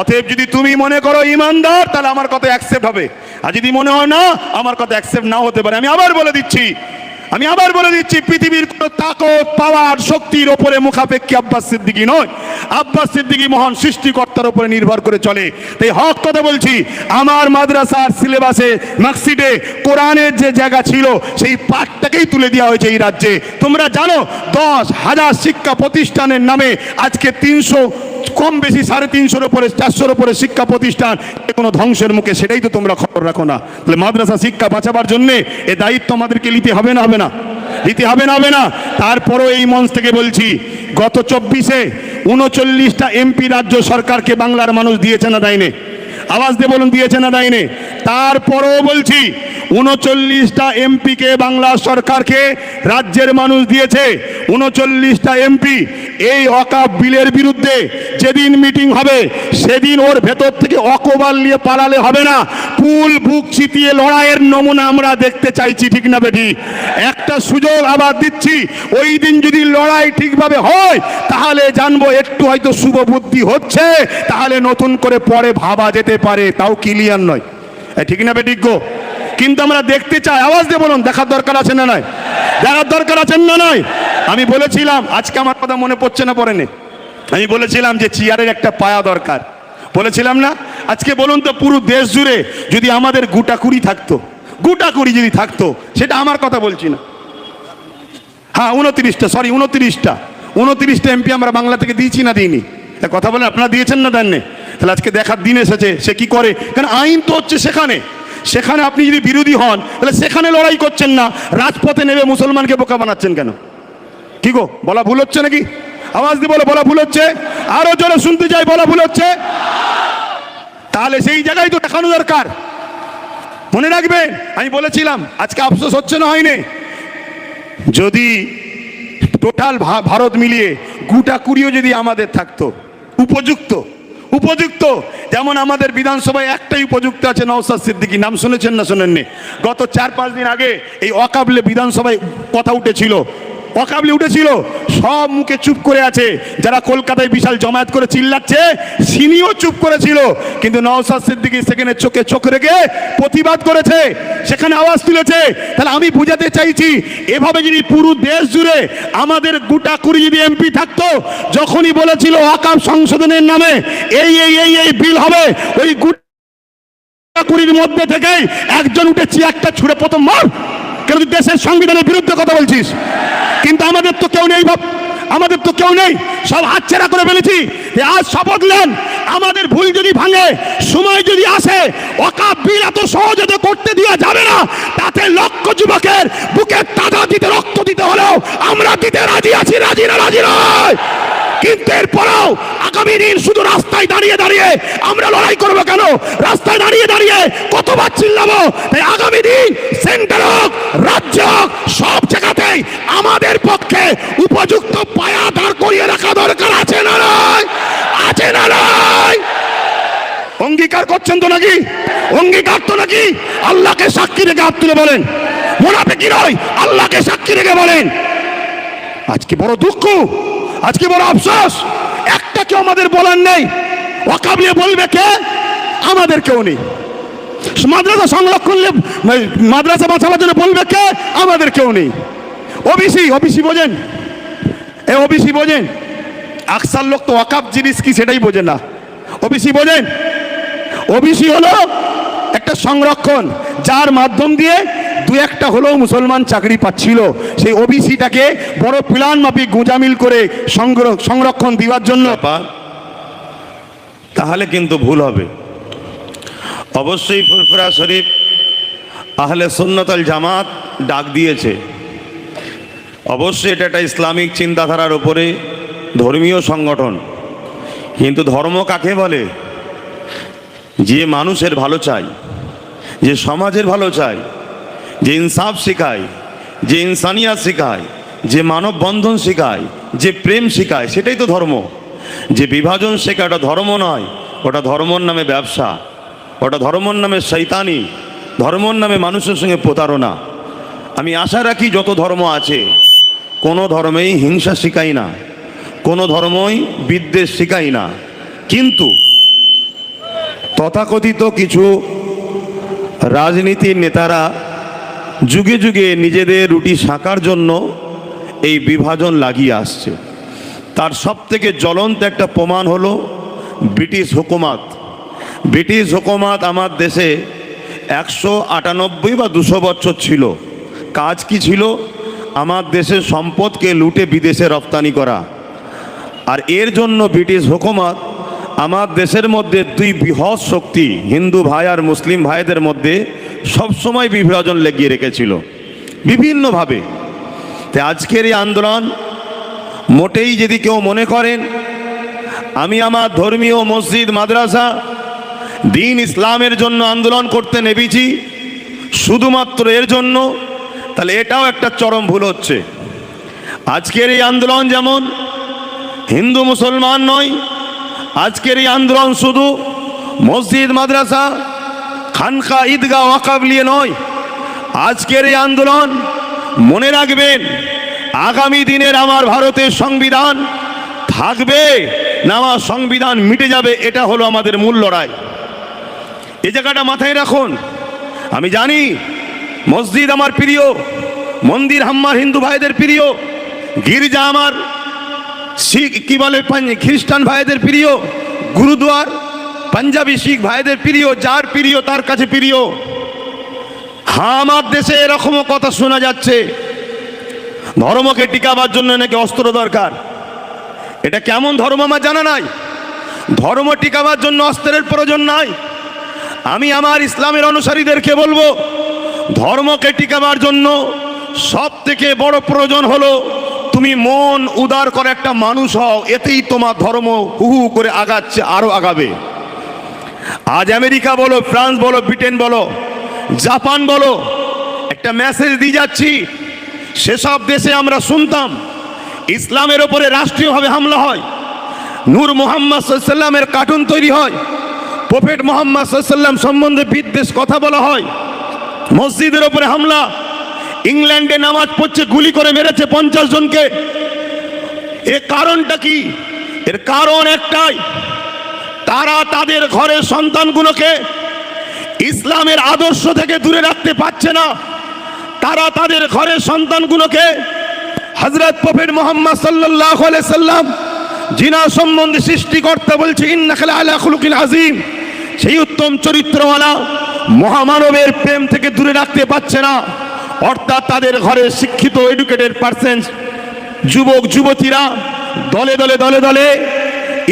অতএব যদি তুমি মনে করো ইমানদার, তাহলে আমার কথা অ্যাকসেপ্ট হবে, আর যদি মনে হয় না, আমার কথা অ্যাকসেপ্ট নাও হতে পারে। আমি আবার বলে দিচ্ছি, পৃথিবীর কোন তাকত, পাওয়ার, শক্তির ওপরে মুখাপেক্ষী আব্বাস সিদ্দিকী নয়। আব্বাস সিদ্দিকী মহান সৃষ্টিকর্তার উপরে নির্ভর করে চলে। তাই হক কথা বলছি, আমার মাদ্রাসার সিলেবাসে মার্কশিটে কোরআনের যে জায়গা ছিল, সেই পাঠটাকেই তুলে দেওয়া হয়েছে এই রাজ্যে। তোমরা জানো 10,000 শিক্ষা প্রতিষ্ঠানের নামে আজকে 300 কম বেশি 350-এর উপরে 400-এর উপরে শিক্ষা প্রতিষ্ঠান কোনো ধ্বংসের মুখে, সেটাই তো তোমরা খবর রাখো না। তাহলে মাদ্রাসা শিক্ষা বাঁচাবার জন্য এ দায়িত্ব আমাদেরকে নিতে হবে না? হবে না? তারপরও এই মঞ্চ থেকে বলছি, গত 24-এ 39টা এমপি রাজ্য সরকারকে বাংলার মানুষ দিয়েছে না দেয়নি? আওয়াজ দিয়ে বলুন, দিয়েছে না দেয়নি? তারপরও বলছি, 39টা এমপিকে বাংলা সরকারকে রাজ্যের মানুষ দিয়েছে। 39টা এমপি এই ওয়াকফ বিলের বিরুদ্ধে যেদিন মিটিং হবে, সেদিন ওর ভেতর থেকে অকবাল নিয়ে পালালে হবে না, কুল বুক চিতিয়ে লড়াইয়ের নমুনা আমরা দেখতে চাইছি। ঠিক না বেটি? একটা সুযোগ আবার দিচ্ছি, ওই দিন যদি লড়াই ঠিকভাবে হয়, তাহলে জানবো একটু হয়তো শুভ বুদ্ধি হচ্ছে, তাহলে নতুন করে পরে ভাবা যেতে পারে, তাও ক্লিয়ার নয়। ঠিক না বেটি গো? কিন্তু আমরা দেখতে চাই। আওয়াজ দিয়ে বলুন, দেখার দরকার আছে না নাই? দেখার দরকার আছেন না নাই? আমি বলেছিলাম, আজকে আমার কথা মনে পড়ছে না, পড়েনি? আমি বলেছিলাম যে চেয়ারের একটা পায়া দরকার, বলেছিলাম না? আজকে বলুন তো, পুরো দেশ জুড়ে যদি আমাদের গোটাকুড়ি যদি থাকতো, সেটা আমার কথা বলছি না, হ্যাঁ 29টা এমপি আমরা বাংলা থেকে দিয়েছি না দিইনি? কথা বলেন, আপনারা দিয়েছেন না দেননি? তাহলে আজকে দেখার দিন এসেছে সে কি করে। কারণ আইন তো হচ্ছে সেখানে আপনি যদি বিরোধী হন, তাহলে সেখানে লড়াই করছেন না, রাজপথে নেমে মুসলমানকে বোকা বানাচ্ছেন কেন? কি গো, বলা ভুল হচ্ছে নাকি? আওয়াজ দিয়ে বলো, বলা ভুল হচ্ছে? আরো জোরে শুনতে চাই, বলা ভুল হচ্ছে? তাহলে সেই জায়গায় তো দেখানো দরকার। মনে রাখবেন, আমি বলেছিলাম, আজকে আফসোস হচ্ছে না হয়নি? যদি টোটাল ভারত মিলিয়ে গোটাকুড়িও যদি আমাদের থাকতো উপযুক্ত, যেমন আমাদের বিধানসভায় একটাই উপযুক্ত আছে, নওশাদ সিদ্দিকী, নাম শুনেছেন না শোনেননি? গত 4-5 দিন আগে এই ওয়াকফে বিধানসভায় কথা উঠেছিল, সব মুখে চুপ করে আছে। যারা কলকাতায় বিশাল জমায়েত করে চিল্লাচ্ছে, সিনিও চুপ করেছিল, কিন্তু নওশাদ সিদ্দিকী সেখানে চোখে চোখ রেখে প্রতিবাদ করেছে, সেখানে আওয়াজ তুলেছে। তাহলে আমি বুঝাতে চাইছি, এভাবে যদি পুরো দেশ জুড়ে আমাদের গোটাকুড়ি যদি এমপি থাকতো, যখনই বলেছিল ওয়াকফ সংশোধনের নামে এই বিল হবে, ওই গোটাকুড়ির মধ্যে থেকেই একজন উঠে চেয়ারটা ছুঁড়ে প্রথম মার, কেন তুই দেশের সংবিধানের বিরুদ্ধে কথা বলছিস? কিন্তু আমাদের তো কেউ নেই, সব হাতছাড়া করে ফেলেছি। আজ শপথ নেন, আমাদের ভুল যদি ভাঙে, সময় যদি আসে, ওয়াকফ বিল এত সহজে তো করতে দেওয়া যাবে না। তাতে লক্ষ যুবকের বুকের তাজা দিতে, রক্ত দিতে হলেও আমরা দিতে রাজি আছি, রাজি নয়। কিন্তু এরপরেও আগামী দিন শুধু রাস্তায় দাঁড়িয়ে আমরা লড়াই করবো কেন? রাস্তায় দাঁড়িয়ে কতবার চিল্লাবো? তাই আগামী দিন সেন্টার হোক, রাজ্য হোক, সব জায়গাতেই আমাদের পক্ষে উপযুক্ত পায়া দাঁড় করিয়ে করিয়ে রাখা দরকার আছে না নয়? আছে না নয়? অঙ্গীকার করছেন তো নাকি? অঙ্গীকার তো নাকি? আল্লাহকে সাক্ষী রেখে হাত তুলে বলেন, মুনাফিকি নয়, আল্লাহকে সাক্ষী রেখে বলেন। আজকে বড় দুঃখ, আজকে বড় আফসোস, একটা কেউ আমাদের বলার নেই। ওয়াকাব নিয়ে বলবে কে? আমাদের কেউ নেই। মাদ্রাসা সংরক্ষণ, মাদ্রাসা বাঁচাবার জন্য বলবে কে? আমাদের কেউ নেই। ওবিসি, ওবিসি বোঝেন? এ ওবিসি বোঝেন? আকসার লোক তো ওয়াকাব জিনিস কি সেটাই বোঝে না। ওবিসি বোঝেন? ওবিসি হলো একটা সংরক্ষণ, যার মাধ্যম দিয়ে দু একটা হলেও মুসলমান চাকরি পাচ্ছিল। সেই ওবিসিটাকে বড় প্ল্যান মাফিক গোঁজামিল করে সংরক্ষণ দেওয়ার জন্য। তাহলে কিন্তু ভুল হবে। অবশ্যই ফুরফুরা শরীফ আহলে সুন্নাত ওয়াল জামাত ডাক দিয়েছে, অবশ্যই এটা একটা ইসলামিক চিন্তাধারার উপরে ধর্মীয় সংগঠন। কিন্তু ধর্ম কাকে বলে? যে মানুষের ভালো চায়, যে সমাজের ভালো চায়, যে ইনসাফ শেখায়, যে ইনসানিয়াত শেখায়, যে মানব বন্ধন শেখায়, যে প্রেম শেখায়, সেটাই তো ধর্ম। যে বিভাজন শেখায় ওটা ধর্ম নয়, ওটা ধর্মর নামে ব্যবসা, ওটা ধর্মর নামে শয়তানি, ধর্মর নামে মানুষের সঙ্গে প্রতারণা। আমি আশা রাখি যত ধর্ম আছে কোনো ধর্মেই হিংসা শেখাই না, কোনো ধর্মই বিদ্বেষ শেখাই না। কিন্তু তথাকথিত কিছু রাজনীতির নেতারা যুগে যুগে নিজেদের রুটি শাকার জন্য এই বিভাজন লাগিয়ে আসছে। তার সবথেকে জ্বলন্ত একটা প্রমাণ হলো ব্রিটিশ হুকুমত। ব্রিটিশ হুকুমত আমার দেশে 198 বা 200 বছর ছিল। কাজ কি ছিল? আমার দেশের সম্পদকে লুটে বিদেশে রপ্তানি করা। আর এর জন্য ব্রিটিশ হুকুমত আমার দেশের মধ্যে দুই বৃহৎ শক্তি, হিন্দু ভাই আর মুসলিম ভাইদের মধ্যে সবসময় বিভাজন লেগিয়ে রেখেছিল বিভিন্নভাবে। তাই আজকের এই আন্দোলন মোটেই যদি কেউ মনে করেন আমি আমার ধর্মীয় মসজিদ মাদ্রাসা দিন ইসলামের জন্য আন্দোলন করতে নেমেছি শুধুমাত্র এর জন্য, তাহলে এটাও একটা চরম ভুল হচ্ছে। আজকের এই আন্দোলন যেমন হিন্দু মুসলমান নয়, আজকের এই আন্দোলন শুধু মসজিদ মাদ্রাসা খানকা ঈদগাহ ওয়াকফ নিয়ে নয়। আজকের এই আন্দোলন মনে রাখবেন আগামী দিনের আমার ভারতের সংবিধান থাকবে না আমার সংবিধান মিটে যাবে, এটা হলো আমাদের মূল লড়াই। এই জায়গাটা মাথায় রাখুন। আমি জানি মসজিদ আমার প্রিয়, মন্দির আমার হিন্দু ভাইদের প্রিয়, গির্জা আমার শিখ কি বলে খ্রিস্টান ভাইদের প্রিয়, গুরুদুয়ার পাঞ্জাবি শিখ ভাইদের প্রিয়, যার প্রিয় তার কাছে প্রিয়। হ্যাঁ, আমার দেশে এরকমও কথা শোনা যাচ্ছে ধর্মকে টিকাবার জন্য নাকি অস্ত্র দরকার। এটা কেমন ধর্ম আমার জানা নাই। ধর্ম টিকাবার জন্য অস্ত্রের প্রয়োজন নাই। আমি আমার ইসলামের অনুসারীদেরকে বলবো ধর্মকে টিকাবার জন্য সব থেকে বড় প্রয়োজন হলো তুমি মন উদার করে একটা মানুষ হও, এতেই তোমার ধর্ম হু হু করে আগাচ্ছে, আরো আগাবে। আজ আমেরিকা বলো, ফ্রান্স বলো, ব্রিটেন বলো, জাপান বলো, একটা মেসেজ দিয়ে যাচ্ছি। সেসব দেশে আমরা শুনতাম ইসলামের ওপরে রাষ্ট্রীয়ভাবে হামলা হয়, নূর মুহাম্মদ সাল্লাল্লাহু আলাইহি ওয়াসাল্লামের কার্টুন তৈরি হয়, প্রফেট মুহাম্মদ সাল্লাল্লাহু আলাইহি ওয়াসাল্লাম সম্বন্ধে বিদ্বেষ কথা বলা হয়, মসজিদের ওপরে হামলা। ইংল্যান্ডে নামাজ পড়ছে গুলি করে মেরেছে 50 জনকে। এর কারণটা কি? এর কারণ একটাই, তারা তাদের ঘরের সন্তানগুলোকে ইসলামের আদর্শ থেকে দূরে রাখতে পারছে না। তারা তাদের ঘরের সন্তানগুলোকে হযরত প্রফেট মুহাম্মদ সাল্লাল্লাহু আলাইহি সাল্লাম জিনা সম্বন্ধে সৃষ্টিকর্তা বলছে ইন্নাকা লাআলা খুলুকিন আযীম, সেই উত্তম চরিত্রওয়ালা মহামানবের প্রেম থেকে দূরে রাখতে পারছে না। অর্থাৎ তাদের ঘরে শিক্ষিত এডুকেটেড পারসন যুবক যুবতীরা দলে দলে দলে দলে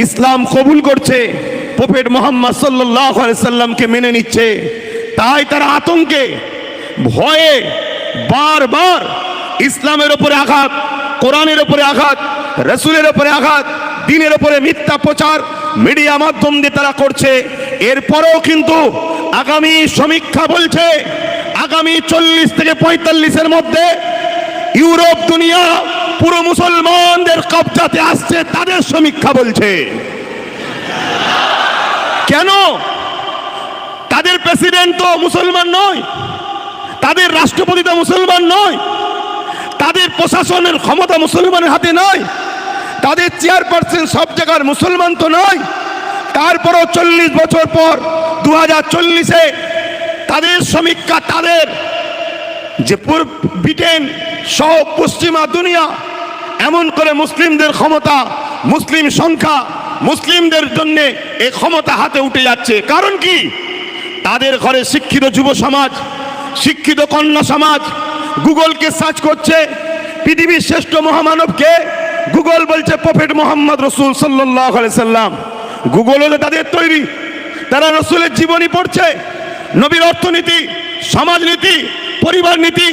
ইসলাম কবুল করছে, প্রফেট মুহাম্মদ সাল্লাল্লাহু আলাইহি সাল্লামকে মেনে নিচ্ছে। তাই তারা আতঙ্কে ভয়ে বারবার ইসলামের উপরে আঘাত, কোরআনের উপরে আঘাত, রাসূলের উপরে আঘাত, দ্বীনের উপরে মিথ্যা প্রচার মিডিয়া মাধ্যম দিয়ে তারা করছে। এরপরেও কিন্তু আগামী সমীক্ষা বলছে আগামী 40 থেকে 45-এর মধ্যে ইউরোপ দুনিয়া পুরো মুসলমানদের কবজাতে আসছে, তাদের সমীক্ষা বলছে। কেন? তাদের প্রেসিডেন্ট তো মুসলমান নয়, তাদের রাষ্ট্রপতি তো মুসলমান নয়, তাদের প্রশাসনের ক্ষমতা মুসলমানের হাতে নয়, তাদের চেয়ারপারসন সব জায়গার মুসলমান তো নয়। তারপরও 40 বছর পর 2040-এ তাদের সমীক্ষা, তাদের যে ব্রিটেন সহ পশ্চিমা দুনিয়া এমন করে মুসলিমদের ক্ষমতা, মুসলিম সংখ্যা, মুসলিমদের জন্য এই ক্ষমতা হাতে উঠে যাচ্ছে। কারণ কি? তাদের ঘরে শিক্ষিত যুব সমাজ, শিক্ষিত কন্যা সমাজ গুগলকে সার্চ করছে পৃথিবীর শ্রেষ্ঠ মহামানবকে। গুগল বলছে প্রফেট মোহাম্মদ রসুল সাল্লাল্লাহু আলাইহি সাল্লাম। গুগল হলো তাদের তৈরি, তারা রসুলের জীবনী পড়ছে, নবীর অর্থনীতি, সমাজনীতি, পরিবার নীতি,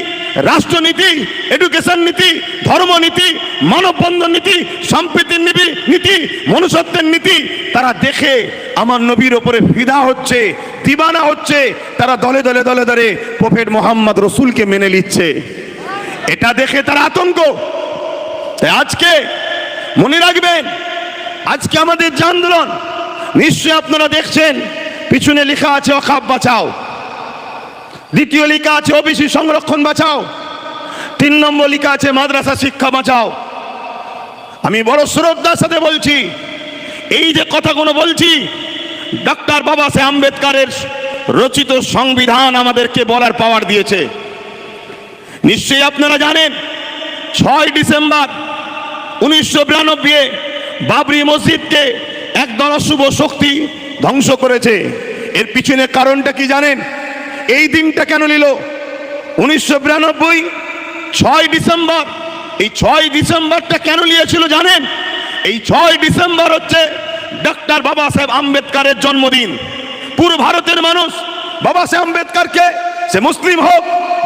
রাষ্ট্রনীতি, এডুকেশন নীতি, ধর্মনীতি, মানববন্ধন নীতি, সম্প্রীতির নীতি, মনুষ্যত্বের নীতি তারা দেখে আমার নবীর ওপরে ফিদা হচ্ছে, দিবানা হচ্ছে। তারা দলে দলে দলে দলে প্রফেট মোহাম্মদ রসুলকে মেনে নিচ্ছে। এটা দেখে তারা আতঙ্ক। তাই আজকে মনে রাখবেন, আজকে আমাদের যে আন্দোলন, নিশ্চয়ই আপনারা দেখছেন পিছনে লেখা আছে ওয়াকফ বাঁচাও, দ্বিতীয় লেখা আছে ওবিসি সংরক্ষণ বাঁচাও, 3 নম্বর লেখা আছে মাদ্রাসা শিক্ষা বাঁচাও। আমি বড় শ্রদ্ধার সাথে বলছি, এই যে কথাগুলো বলছি, ডক্টর বাবা সাহেব আম্বেদকরের রচিত সংবিধান আমাদেরকে বলার পাওয়ার দিয়েছে। নিশ্চয়ই আপনারা জানেন 6 ডিসেম্বর 1992-এ বাবরি মসজিদকে একদল অশুভ শক্তি ধ্বংস করেছে। এর পিছনে কারণটা কি জানেন? এই দিনটা কেন নিল 1992 6 ডিসেম্বর? এই 6 ডিসেম্বরটা কেন নিয়েছিল জানেন? এই 6 ডিসেম্বর হচ্ছে ডক্টর বাবা সাহেব আম্বেদকরের জন্মদিন। পুরো ভারতের মানুষ বাবা সাহেব আম্বেদকরকে, সে মুসলিম হোক,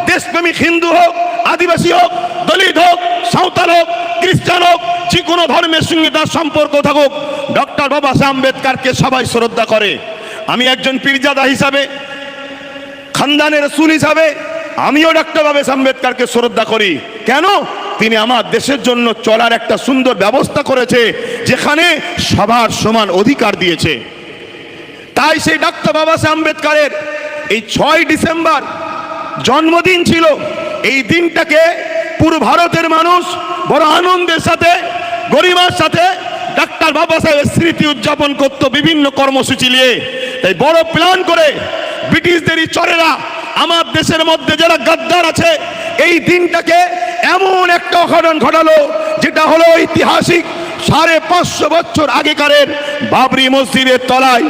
দেশপ্রেমিক হিন্দু হোক, আদিবাসী হোক, দলিত হোক, সাঁওতাল হোক, খ্রিস্টান হোক, যে কোনো ধর্মের সঙ্গে তার সম্পর্ক থাকুক, ডক্টর বাবা সাহেব আম্বেদকরকে সবাই শ্রদ্ধা করে। আমি একজন পীরজাদা হিসাবে, খানদানের রাসূল হিসাবে আমিও ডক্টর বাবা সাহেব আম্বেদকরকে শ্রদ্ধা করি। কেন? তিনি আমার দেশের জন্য চলার একটা সুন্দর ব্যবস্থা করেছে, যেখানে সবার সমান অধিকার দিয়েছে। তাই সেই ডক্টর বাবা সাহেব আম্বেদকরের এই 6 ডিসেম্বর জন্মদিন ছিল। এই দিনটাকে পুরো ভারতের মানুষ বড় আনন্দের সাথে, গরিমার সাথে ডক্টর বাবা সাহেবের স্মৃতি উদযাপন করত বিভিন্ন কর্মসূচি নিয়ে। তাই বড় প্ল্যান করে ব্রিটিশদেরই চরেরা আমার দেশের মধ্যে যারা গাদ্দার আছে, এই দিনটাকে এমন একটা অঘটন ঘটালো, যেটা হলো ঐতিহাসিক 550 বছর আগেকারের বাবরি মসজিদের তলায়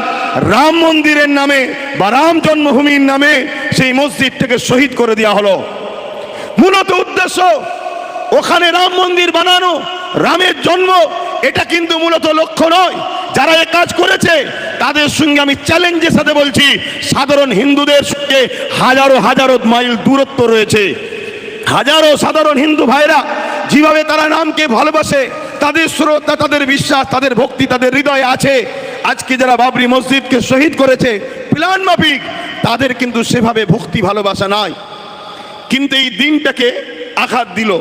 রাম মন্দিরের নামে বা রাম জন্মভূমির নামে সেই মসজিদটাকে শহীদ করে দেওয়া হলো। মূলত উদ্দেশ্য ওখানে রাম মন্দির বানানো, রামের জন্ম, এটা কিন্তু মূলত লক্ষ্য নয়। যারা এ কাজ করেছে তাদের সঙ্গে আমি চ্যালেঞ্জের সাথে বলছি, সাধারণ হিন্দুদের সঙ্গে হাজারো হাজারো মাইল দূরত্ব রয়েছে। হাজারো সাধারণ হিন্দু ভাইরা যেভাবে তারা নামকে ভালোবাসে, তাদের শ্রদ্ধা, তাদের বিশ্বাস, তাদের ভক্তি তাদের হৃদয়ে আছে। আজকে যারা বাবরি মসজিদকে শহীদ করেছে প্ল্যান মাফিক, তাদের কিন্তু সেভাবে ভক্তি ভালোবাসা নাই, কিন্তু এই দিনটাকে আঘাত দিল।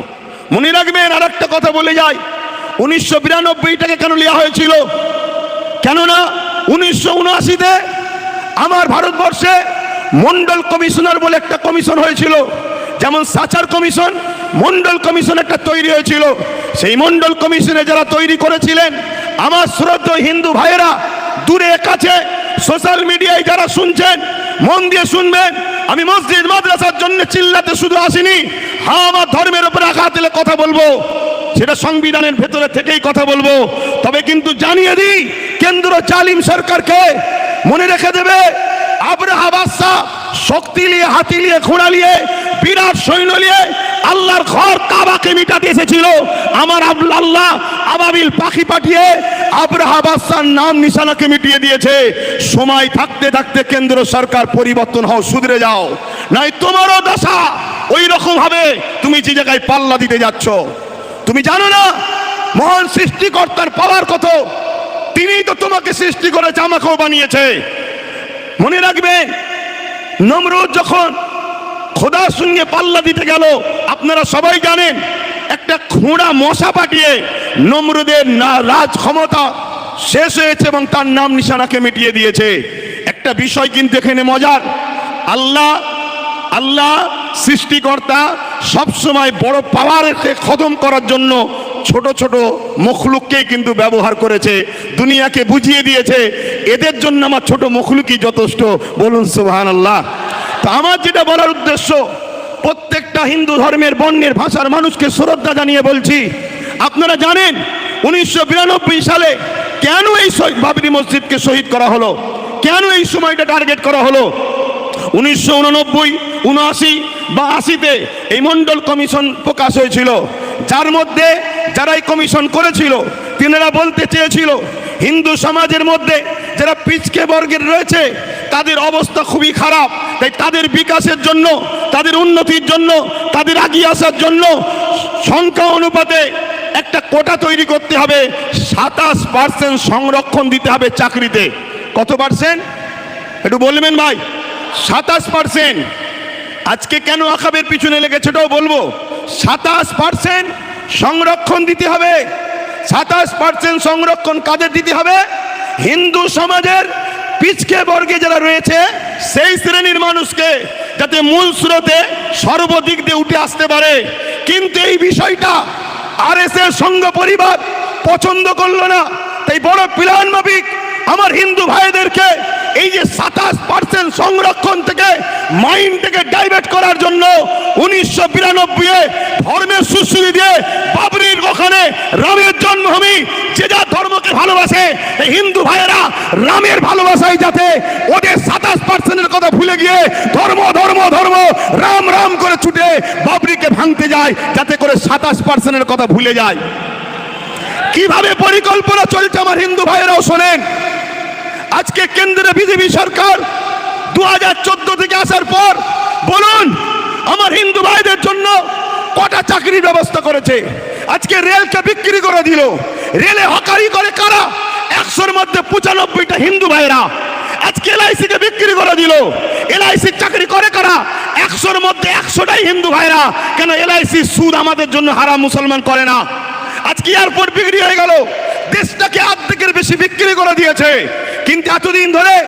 মনে রাখবেন, আর একটা কথা বলে যাই, 1992টাকে কেন নেওয়া হয়েছিল? কেননা 1979-তে আমার ভারতবর্ষে মন্ডল কমিশনার বলে একটা কমিশন হয়েছিল। যেমন সাচার কমিশন, মন্ডল কমিশন একটা তৈরি হয়েছিল। সেই মন্ডল কমিশনে যারা তৈরি করেছিলেন, আমার শ্রদ্ধেয় হিন্দু ভাইয়েরা দূরে কাছে সোশ্যাল মিডিয়ায় যারা শুনছেন, মন দিয়ে শুনবেন। আমি মসজিদ মাদ্রাসার জন্য চিল্লাতে শুধু আসিনি, হ্যাঁ আমার ধর্মের উপর আঘাত দিলে কথা বলবো, সেটা সংবিধানের ভেতরে থেকেই কথা বলবো। তবে কিন্তু জানিয়ে দিই, কেন্দ্র জালিম সরকারকে মনে রেখে দেবে, আব্রাহা বাদশা শক্তি নিয়ে, হাতি নিয়ে, ঘোড়া নিয়ে, বিরাট সৈন্য নিয়ে আল্লাহর ঘর কাবাকে মিটাতে এসেছিল। আমার আল্লাহ আবাবিল পাখি পাঠিয়ে আব্রাহা বাদশার নাম নিশানাকে মিটিয়ে দিয়েছে। সময় থাকতে থাকতে কেন্দ্র সরকার পরিবর্তন হও, শুধরে যাও, নাই তোমারও দশা ওই রকম হবে। তুমি যে জায়গায় পাল্লা দিতে যাচ্ছ, তুমি জানো না মহান সৃষ্টিকর্তার পাওয়ার কত? তিনিই তো তোমাকে সৃষ্টি করেছে, আমাকেও বানিয়েছে। মনে রাখবেন, নমরুদ যখন খোদার সঙ্গে পাল্লা দিতে গেল, আপনারা সবাই জানেন একটা খোঁড়া মশা পাঠিয়ে নমরুদের রাজ ক্ষমতা শেষ হয়েছে এবং তার নাম নিশানাকে মিটিয়ে দিয়েছে। একটা বিষয় কিন্তু এখানে মজার, আল্লাহ সৃষ্টিকর্তা সবসময় বড় পাওয়ারকে খতম করার জন্য ছোট ছোট মখলুককে কিন্তু ব্যবহার করেছে, দুনিয়াকে বুঝিয়ে দিয়েছে এদের জন্য আমার ছোট মখলুকই যথেষ্ট। বলুন সুবহানাল্লাহ। তো আমার যেটা বলার উদ্দেশ্য, প্রত্যেকটা হিন্দু ধর্মের বর্ণের ভাষার মানুষকে শ্রদ্ধা জানিয়ে বলছি, আপনারা জানেন 1992 সালে কেন এই বাবরি মসজিদকে শহীদ করা হলো, কেন এই সময়টা টার্গেট করা হলো? 1989, 79 বা 80-তে এই মন্ডল কমিশন প্রকাশ হয়েছিল, যার মধ্যে যারা এই কমিশন করেছিল তিনারা বলতে চেয়েছিল হিন্দু সমাজের মধ্যে যারা পিছকে বর্গের রয়েছে তাদের অবস্থা খুবই খারাপ, তাই তাদের বিকাশের জন্য, তাদের উন্নতির জন্য, তাদের এগিয়ে আসার জন্য সংখ্যা অনুপাতে একটা কোটা তৈরি করতে হবে, 27% সংরক্ষণ দিতে হবে চাকরিতে। কত পার্সেন্ট একটু বলবেন ভাই? 27%। আজকে কেন আকাবের পিছনে লেগেছে ওটাও বলবো। 27% সংরক্ষণ দিতে হবে। 27% সংরক্ষণ কাদের দিতে হবে? হিন্দু সমাজের পিছকে বর্গে যারা রয়েছে সেই শ্রেণীর মানুষকে, যাতে মূল স্রোতে সর্বদিক দিয়ে উঠে আসতে পারে। কিন্তু এই বিষয়টা আরএসএস সংঘ পরিবার পছন্দ করলো না, তাই বড় প্ল্যান মাফিক আমার হিন্দু ভাইদেরকে এই যে 27% সংরক্ষণ থেকে মাইন্ডটাকে ডাইভার্ট করার জন্য 1992-এ ধর্মের সুশ্রী দিয়ে বাবরির ওখানে রামের জন্মভূমি, যে যা ধর্মকে ভালোবাসে এই হিন্দু ভাইয়েরা রামের ভালোবাসায় যাতে ওদের 27%-এর কথা ভুলে গিয়ে ধর্ম ধর্ম ধর্ম রাম রাম করে ছুটে বাবরিকে ভাঙতে যায়, যাতে করে 27%-এর কথা ভুলে যায়। কিভাবে পরিকল্পনা চলছে আমার হিন্দু ভাইয়েরাও শোনেন। আজকে কেন্দ্রে বিজেপি সরকার 2014 থেকে আসার পর বলুন আমার হিন্দু ভাইদের জন্য কটা চাকরির ব্যবস্থা করেছে? আজকে রেলকে বিক্রি করে দিল। রেলে হকারি করে কারা? 100-এর মধ্যে 95টা হিন্দু ভাইরা। আজকে এলআইসি কে বিক্রি করে দিল। এলআইসির চাকরি করে কারা? 100-এর মধ্যে 100টাই হিন্দু ভাইরা। কেন? এলআইসি সুদ আমাদের জন্য হারাম, মুসলমান করে না। আজকে এয়ারপোর্ট বিক্রি হয়ে গেল, দেশটাকে অর্ধেকের বেশি বিক্রি করে দিয়েছে। কিন্তু এতদিন ধরে